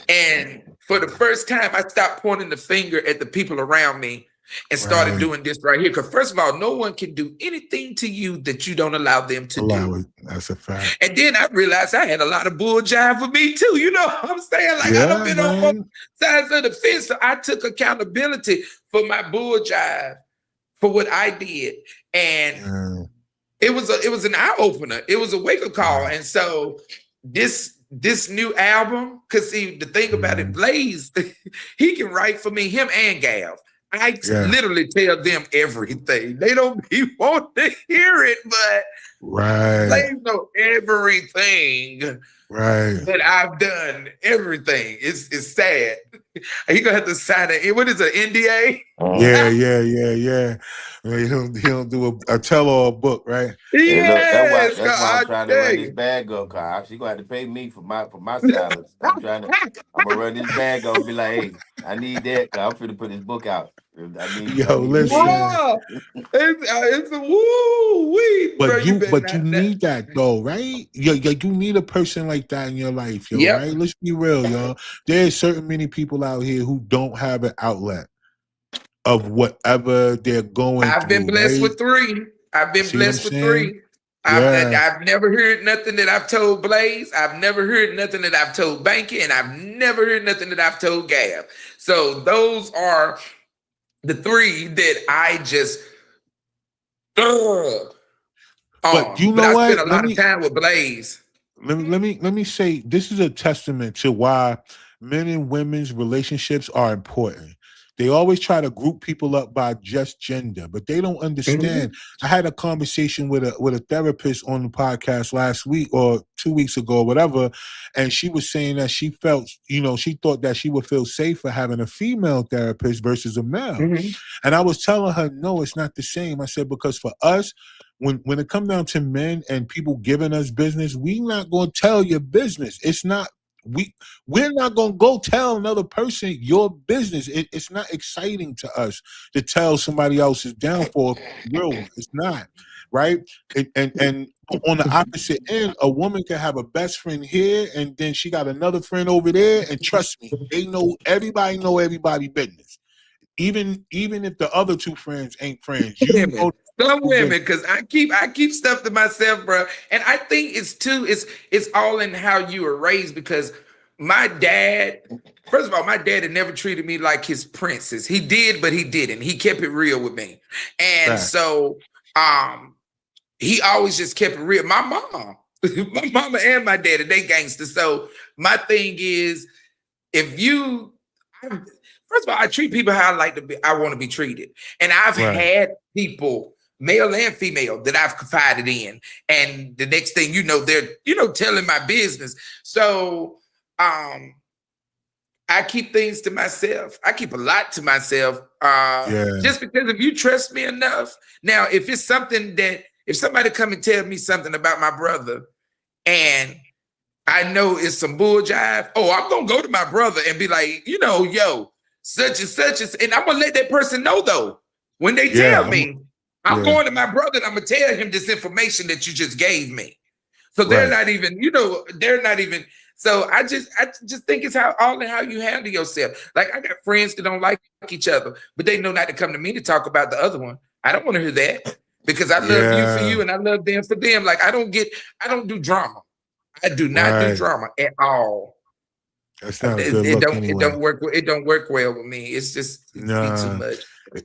and for the first time, I stopped pointing the finger at the people around me and started Right. doing this right here. Because first of all, no one can do anything to you that you don't allow them to Allow do. it. That's a fact. And then I realized I had a lot of bull jive with me too. You know what I'm saying? Like I done Yeah, been on both man. sides of the fence. So I took accountability for my bull jive, for what I did. And Yeah. it was an eye opener. It was a wake up call. Right. And so this new album, because see the thing about it, Blaze, he can write for me, him and Gav. I Yeah. literally tell them everything. They don't be want to hear it, but Right. Blaze know everything Right. that I've done. Everything. It's sad. He gonna have to sign it. What is it, NDA? Yeah. I mean, he don't do a tell-all book, right? Hey, look, Yes, that's why I'm I trying to tell run this you. bag up, Kyle. She gonna have to pay me for my silence. I'm gonna run this bag up and be like, hey, I need that, cause I'm finna put this book out. I need Yo, to pay listen. that. Wow. It's a woo wee, bro. But You you better but you not. need that though, right? You need a person like that in your life, yo, Yep. right? Let's be real, y'all. There's certain many people out here who don't have an outlet of whatever they're going I've been through, blessed right? with 3. I've been See what I'm blessed with saying? 3. Yeah. I've never heard nothing that I've told Blaze. I've never heard nothing that I've told Banky, and I've never heard nothing that I've told Gav. So those are the 3 that I just But you but know I spent what? a lot of time with Blaze. Let me say this is a testament to why men and women's relationships are important. They always try to group people up by just gender, but they don't understand. I had a conversation with a therapist on the podcast last week or 2 weeks ago or whatever, and she was saying that she felt, she thought that she would feel safer having a female therapist versus a male. And I was telling her, no, it's not the same. I said, because for us, when it comes down to men and people giving us business, we not going to tell your business. It's not we're not going to go tell another person your business. It's not exciting to us to tell somebody else's downfall. Real, it's not, right? And on the opposite end, a woman can have a best friend here, and then she got another friend over there. And trust me, everybody know everybody business. Even if the other 2 friends ain't friends, Some women, because I keep stuff to myself, bro. And I think it's all in how you were raised. Because my dad, first of all, my dad had never treated me like his princess. He did, but he didn't. He kept it real with me, and so he always just kept it real. My mom, my mama, and my daddy, they gangsters. So my thing is, first of all, I treat people how I want to be treated. And I've had people, male and female, that I've confided in. And the next thing you know, they're, telling my business. So I keep things to myself. I keep a lot to myself. Just because if you trust me enough. Now, if it's something if somebody come and tell me something about my brother and I know it's some bull jive, I'm going to go to my brother and be like, yo, such and such, and I'm gonna let that person know though. When they tell me, I'm going to my brother and I'm gonna tell him this information that you just gave me. So they're not even, they're not even. So I just think it's all in how you handle yourself. Like I got friends that don't like each other, but they know not to come to me to talk about the other one. I don't want to hear that because I love you for you and I love them for them. Like I don't do drama. I do not do drama at all. That's not a good look anyway. It don't work well with me. It's just be too much.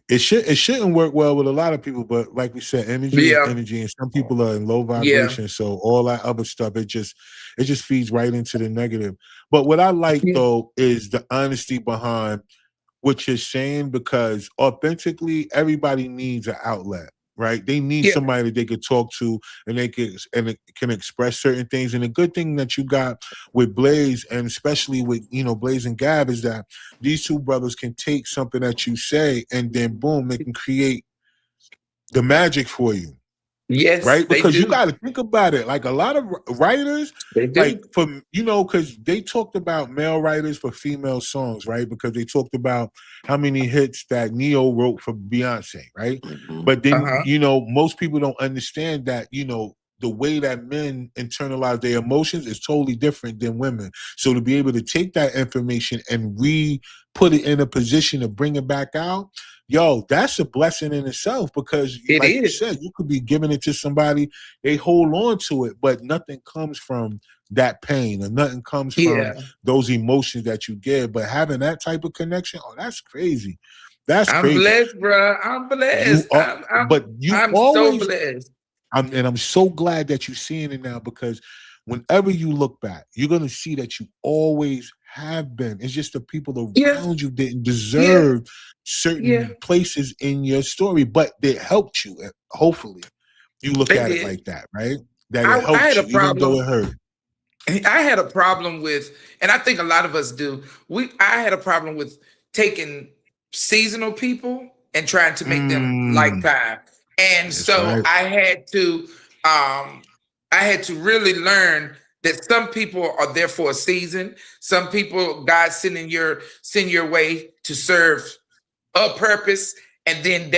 It shouldn't work well with a lot of people, but like we said, energy is Yeah, energy, and some people are in low yeah, vibration. So all that other stuff, it just feeds right into the negative. But what I like yeah, though is the honesty behind what you're saying, because authentically, everybody needs an outlet, right? They need yeah, somebody that they could talk to, and it can express certain things. And the good thing that you got with Blaze, and especially with Blaze and Gab, is that these two brothers can take something that you say, and then boom, they can create the magic for you, yes, right? they Because you do. got to think about it. Like a lot of writers, They like do. from because they talked about male writers for female songs, right? Because they talked about how many hits that Neo wrote for Beyonce, right? Mhm. But then Uh-huh. most people don't understand that the way that men internalize their emotions is totally different than women. So to be able to take that information and put it in a position to bring it back out, yo, that's a blessing in itself, because It like you is. said, you could be giving it to somebody, they hold on to it, but nothing comes from that pain, or nothing comes from Yeah. those emotions that you give. But having that type of connection, oh, that's crazy. That's I'm crazy. blessed, bro. I'm You blessed. are, but you I'm so always, blessed. I'm so glad that you're seeing it now, because whenever you look back, you're gonna see that you always have been. It's just the people Yeah, around you didn't yeah, deserve yeah. certain places in your story, but they helped you. Hopefully, you look They at it did. like that, right? That it I had helped a you, even though problem. it hurt. I had a problem with, and I think a lot of us do. I had a problem with taking seasonal people and trying to make them Mm, lifetime. And that's so right. I had to really learn that some people are there for a season. Some people God send your way to serve a purpose, and then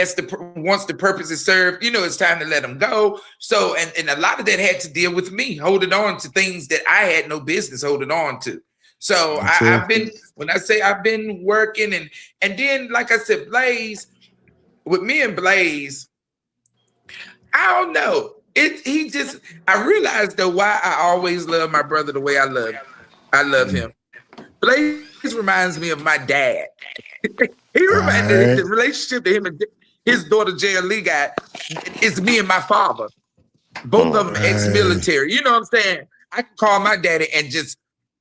once the purpose is served, it's time to let them go. So and a lot of that had to deal with me holding on to things that I had no business holding on to. So Me too. I've been, when I say I've been working, and then like I said, Blaze, with me and Blaze, I don't know. I realized though why I always love my brother the way I love Mm. him. Blaze reminds me of my dad. He All reminded right. the relationship that him and his daughter JLE got is me and my father. Both of them Right. ex-military. You know what I'm saying? I can call my daddy and just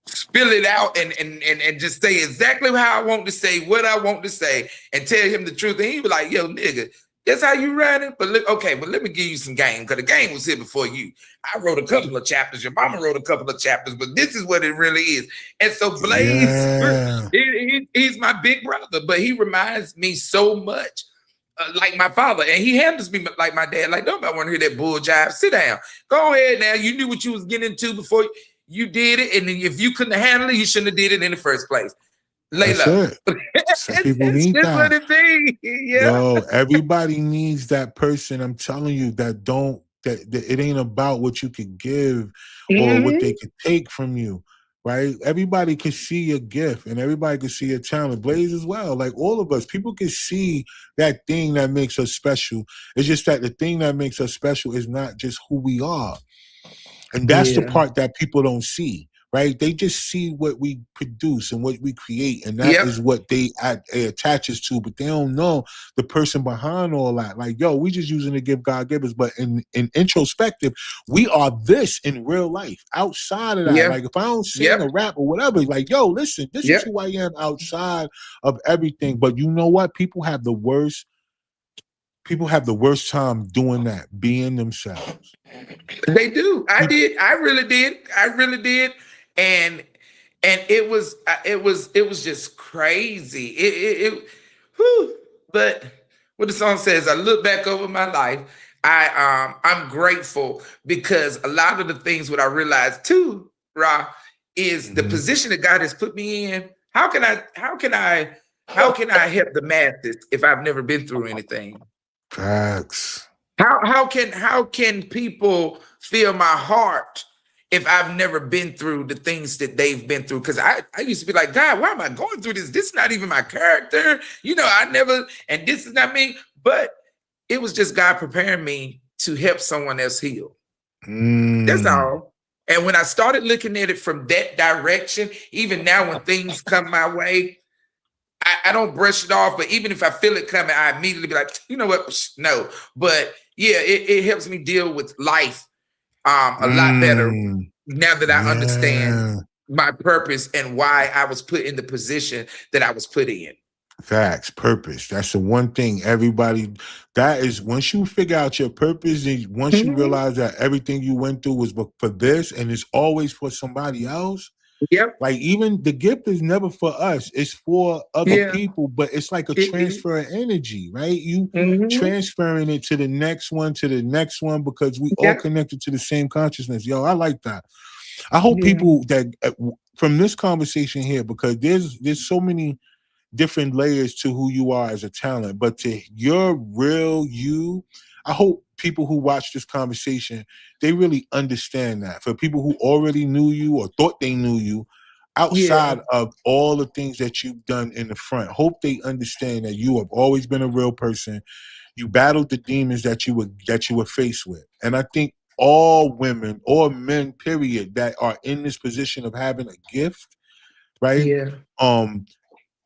spill it out and just say exactly how I want to say what I want to say and tell him the truth. And he was like, yo, nigga, that's how you riding? But look, okay, but let me give you some game, because the game was here before you. I wrote a couple of chapters. Your mama wrote a couple of chapters, but this is what it really is. And so Blaze, Yeah. he's my big brother, but he reminds me so much like my father, and he handles me like my dad. Like, nobody want to hear that bull jive. Sit down. Go ahead now. You knew what you was getting into before you did it, and if you couldn't handle it, you shouldn't have did it in the first place. Lay That's low. it. Some people It's need just what that. it be. Yeah. Yo, everybody needs that person. I'm telling you, that it ain't about what you could give or what they Mhm. could take from you, right? Everybody can see your gift, and everybody can see your talent. Blaze as well. Like all of us, people can see that thing that makes us special. It's just that the thing that makes us special is not just who we are. And that's the Yeah. part that people don't see, right? They just see what we produce and what we create, and that is Yep. what it attaches to, but they don't know the person behind all that. Like, yo, we just using to give God givers, but in introspective, we are this in real life. Outside of that, Yeah. like if I don't sing Yep. or rap or whatever, like, yo, listen, this is Yep. who I am outside of everything. But you know what? People have the worst time doing that, being themselves. They do. I did. I really did. I really did. And it was just crazy. Whew. But what the song says, I look back over my life. I'm grateful, because a lot of the things what I realized too, Ra, is the Mhm. position that God has put me in. How can I help the masses if I've never been through anything? Facts. How can people feel my heart if I've never been through the things that they've been through? Because I used to be like, God, why am I going through this? This is not even my character. I never, and this is not me. But it was just God preparing me to help someone else heal. That's Mm. all. And when I started looking at it from that direction, even now when things come my way, I don't brush it off, but even if I feel it coming, I immediately be like, you know what? No. But yeah, it helps me deal with life a lot better now that I understand Yeah. my purpose and why I was put in the position that I was put in. Facts, purpose. That's the one thing everybody, that is, once you figure out your purpose and once you realize that everything you went through was for this and it's always for somebody else. Yep. Like even the gift is never for us, it's for other Yeah. people, but it's like a It transfer of energy, right? You Mhm. transferring it to the next one, because we all Yeah. connected to the same consciousness. Yo, I like that. I hope Yeah. people that from this conversation here, because there's so many different layers to who you are as a talent, but to your real you, I hope people who watch this conversation, they really understand that. For people who already knew you or thought they knew you, outside of all the things that you've done in the front, hope they understand that you have always been a real person. You battled the demons that you were faced with. And I think all women or men, period, that are in this position of having a gift, right? Yeah.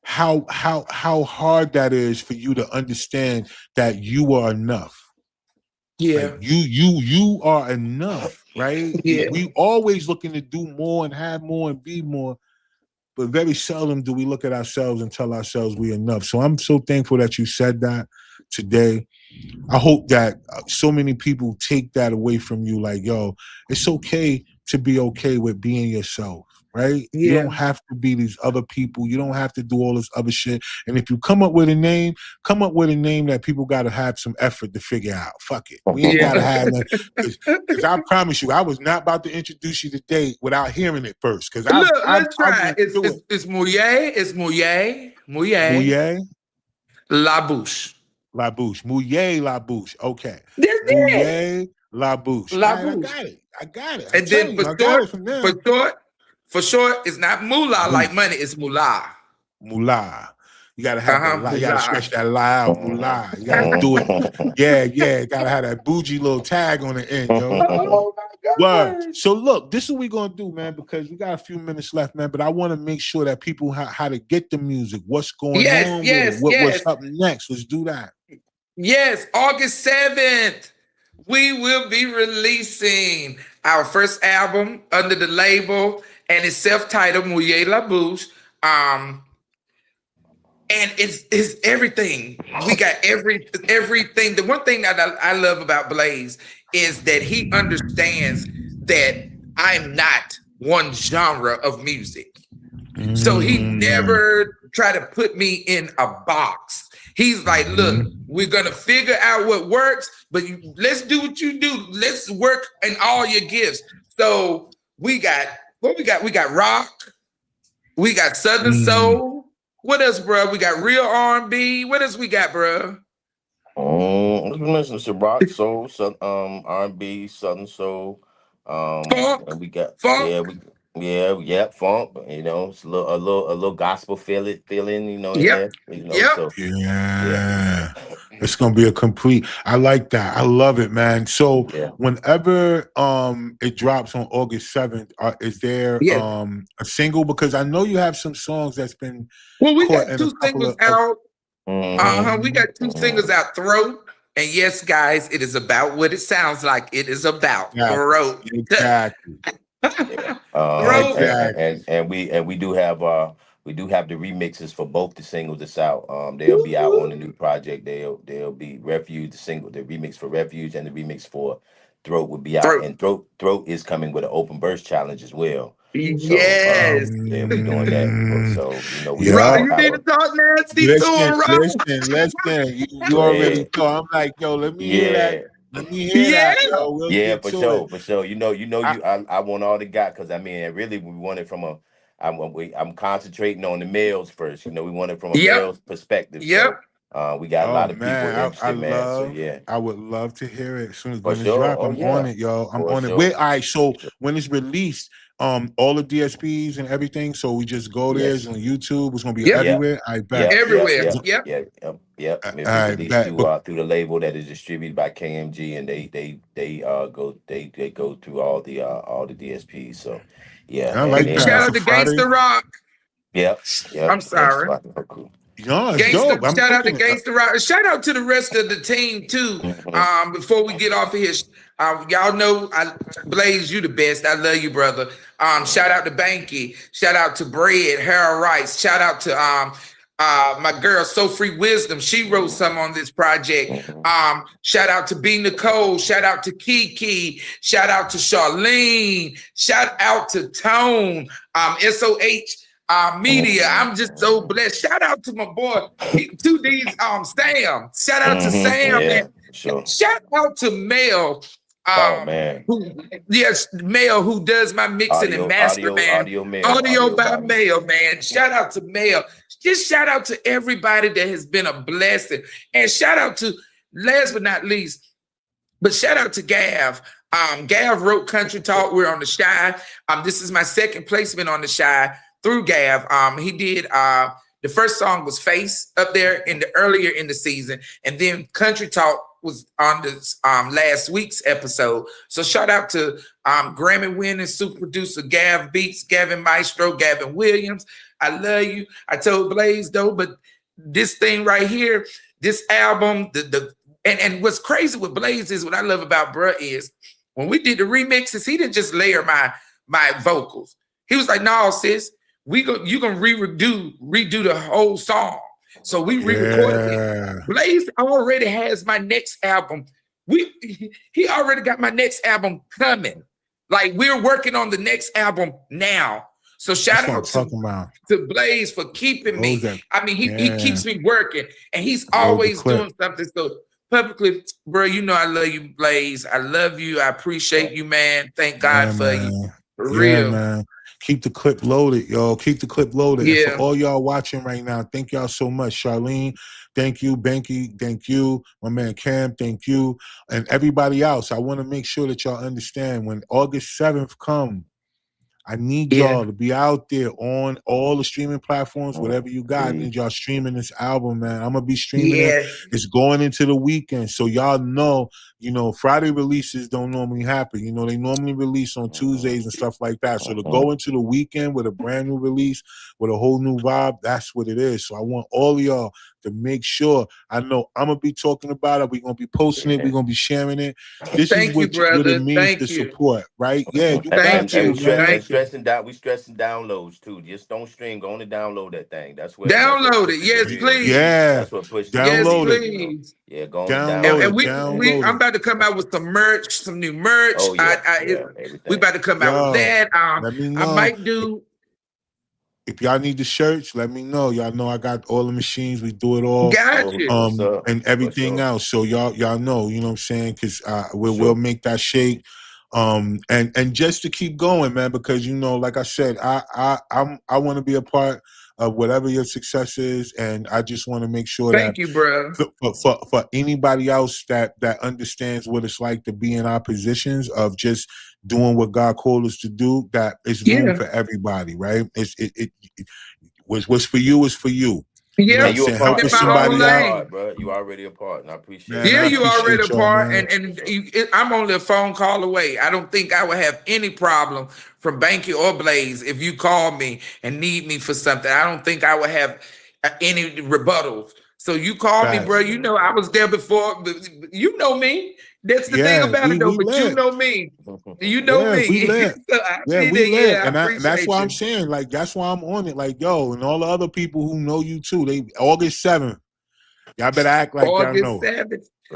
How hard that is for you to understand that you are enough. Yeah. Like you are enough, right? Yeah. We always looking to do more and have more and be more, but very seldom do we look at ourselves and tell ourselves we're enough. So I'm so thankful that you said that today. I hope that so many people take that away from you. Like, yo, it's okay to be okay with being yourself, right? You don't Yeah. have to be these other people. You don't have to do all this other shit. And if you come up with a name that people got to have some effort to figure out. Fuck it. We ain't got to have that. Because I promise you, I was not about to introduce you today without hearing it first. Because Look, I let's try. went through it. It's MOUILLE. It's MOUILLE. Mouille, La Bouche. La Bouche. Mouille, La Bouche. Okay. That's it. Mouille, La Bouche. La All right, Bouche. I got it. I'm And then telling you, I got it from for them. short, it's not moolah like money. It's moolah. Moolah. You gotta have the lie. You gotta Moolah. stretch that lie out. Moolah. You gotta do it. Yeah. Gotta have that bougie little tag on the end, yo. Oh my Word. God. So look, this is what we're gonna do, man, because we got a few minutes left, man. But I want to make sure that people how to get the music, what's going on with it, what's up next. Let's do that. Yes, August 7th, we will be releasing our first album under the label, and it's self-titled Mouille La Bouche. And it's everything. We got everything. The one thing that I love about Blaze is that he understands that I'm not one genre of music. So he never tried to put me in a box. He's like, look, we're gonna figure out what works, but let's do what you do. Let's work in all your gifts. So we got what we got. We got rock. We got Southern soul. What else, bro? We got real R&B. What else we got, bro? Let's mention some rock, soul, R&B, Southern soul. Funk. And we got Funk. funk. You know, it's a little gospel feeling, in Yep. there. You know, Yep. so Yeah. It's gonna be a complete. I like that. I love it, man. So whenever it drops on August 7th, is there a single? Because I know you have some songs that's been we caught got in two a couple singles of out. We got two singles out. Throat. And yes, guys, it is about what it sounds like. It is about throat. Exactly. And we do have the remixes for both the singles that's out. They'll be out on the new project. They'll be Refuge, the remix for Refuge, and the remix for Throat will be out. And Throat is coming with an open burst challenge as well. Yes. So they'll be doing that. So Rob, you need to talk nasty to him, Rob. Listen. You already know. I'm like, yo, let me hear that. Let me hear that, yo. We'll for sure. I want all the guys, because I mean, really, we want it from I'm concentrating on the males first. We want it from a male's perspective. So we got a lot of people interested, man. So I would love to hear it as soon as it's sure. dropped. I'm on it, yo. I'm on it. All right, so when it's released, all the DSPs and everything. So we just go there on YouTube. It's gonna be everywhere. I bet everywhere. Yep. Through the label that is distributed by KMG, and they go through all the DSPs. So I like that. Shout out to Gangsta Rock. Yep. I'm sorry. No, it's Gangsta, dope. I'm shout out to thinking Gangsta Rock. Shout out to the rest of the team too. Before we get off of here, y'all know Blaze, you the best. I love you, brother. Shout out to Banky. Shout out to Bread, Harold Rice. Shout out to my girl So Free Wisdom. She wrote some on this project. Shout out to B Nicole. Shout out to Kiki. Shout out to Charlene. Shout out to Tone. SOH. Media. I'm just so blessed. Shout out to my boy, 2D's Sam. Shout out to Sam. Yeah, And sure. shout out to Mel. Oh man. Mel, who does my mixing and master, man. Audio by Mel, man. Shout out to Mel. Just shout out to everybody that has been a blessing. And shout out to, last but not least, but shout out to Gav. Gav wrote Country Talk. We're on the Shy. This is my second placement on the Shy through Gav. He did the first song was Face up there earlier in the season, and then Country Talk was on this last week's episode. So shout out to Grammy winning super producer Gav Beats, Gavin Maestro, Gavin Williams. I love you. I told Blaze though, but this thing right here, this album, and what's crazy with Blaze is what I love about bruh is when we did the remixes, he didn't just layer my vocals. He was like, "No, sis, you gonna redo the whole song." So we re-recorded it. Blaze already has my next album. He already got my next album coming. Like we're working on the next album now. So shout out to Blaze for keeping me. I mean, he keeps me working, and he's always doing something. So publicly, bro, you know I love you, Blaze. I love you. I appreciate you, man. Thank God for you. For real, man. Keep the clip loaded, y'all. Keep the clip loaded. Yeah. And for all y'all watching right now, thank y'all so much. Charlene, thank you. Banky, thank you. My man Cam, thank you. And everybody else, I want to make sure that y'all understand when August 7th comes, I need y'all to be out there on all the streaming platforms, whatever you got. I need y'all streaming this album, man. I'm going to be streaming it. It's going into the weekend. So y'all know, Friday releases don't normally happen. They normally release on Tuesdays and stuff like that. So to go into the weekend with a brand new release, with a whole new vibe, that's what it is. So I want all of y'all to make sure. I know I'm going to be talking about it. We're going to be posting it. We're going to be sharing it. This is what it means to support, right? Yeah, you got to. We stressing downloads too. Just don't stream. Go on and download that thing. That's where download it. Yes, please. Yeah, that's what pushes. Download it. Please. Yeah, go on and I'm about to come out with some merch, some new merch. Oh, we about to come out with that. Let me know. I might do. If y'all need the shirts, let me know. Y'all know I got all the machines. We do it all. Got you. And everything else. So y'all know, you know what I'm saying? Because we'll make that shake. And just to keep going, man, because like I said, I want to be a part of whatever your success is, and I just want to make sure Thank you, bro. For anybody else that understands what it's like to be in our positions of just doing what God called us to do, that is room for everybody, right? What's for you is for you. Yeah, you a part of somebody out, bro. You already a part, and I appreciate it. Yeah, you already a part, and I'm only a phone call away. I don't think I would have any problem from Banky or Blaze if you call me and need me for something. I don't think I would have any rebuttals. So you call me, bro. I was there before. You know me. That's the thing about it, though. But you know me. You know me. We lit. we lit. And that's why I'm saying, like, that's why I'm on it. Like, yo, and all the other people who know you too. August 7th. Y'all better act like y'all know.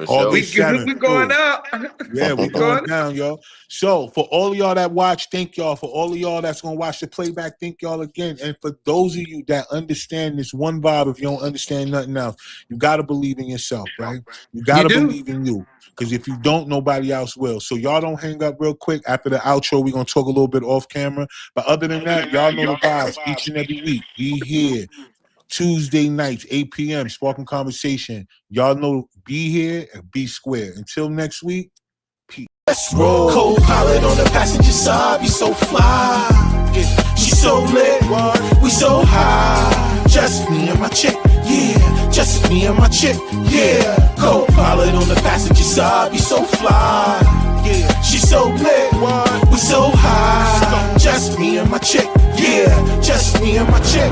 August 7th. We going up. Yeah, we going down, yo. So for all of y'all that watch, thank y'all. For all of y'all that's gonna watch the playback, thank y'all again. And for those of you that understand this one vibe, if you don't understand nothing else, you gotta believe in yourself, right? You gotta believe in you. Because if you don't, nobody else will. So y'all don't hang up real quick. After the outro, we're gonna talk a little bit off camera. But other than that, y'all know the vibes each and every week. Be here. Tuesday nights, 8 p.m., Sparking Conversation. Y'all know, be here and be square. Until next week, peace. Let's roll. Co-pilot on the passenger side, be so fly. She's so lit, we so high. Just me and my chick, yeah. Just me and my chick, yeah. Co-pilot on the passenger side, be so fly. Yeah, she's so lit, we so high. Just me and my chick, yeah. Just me and my chick.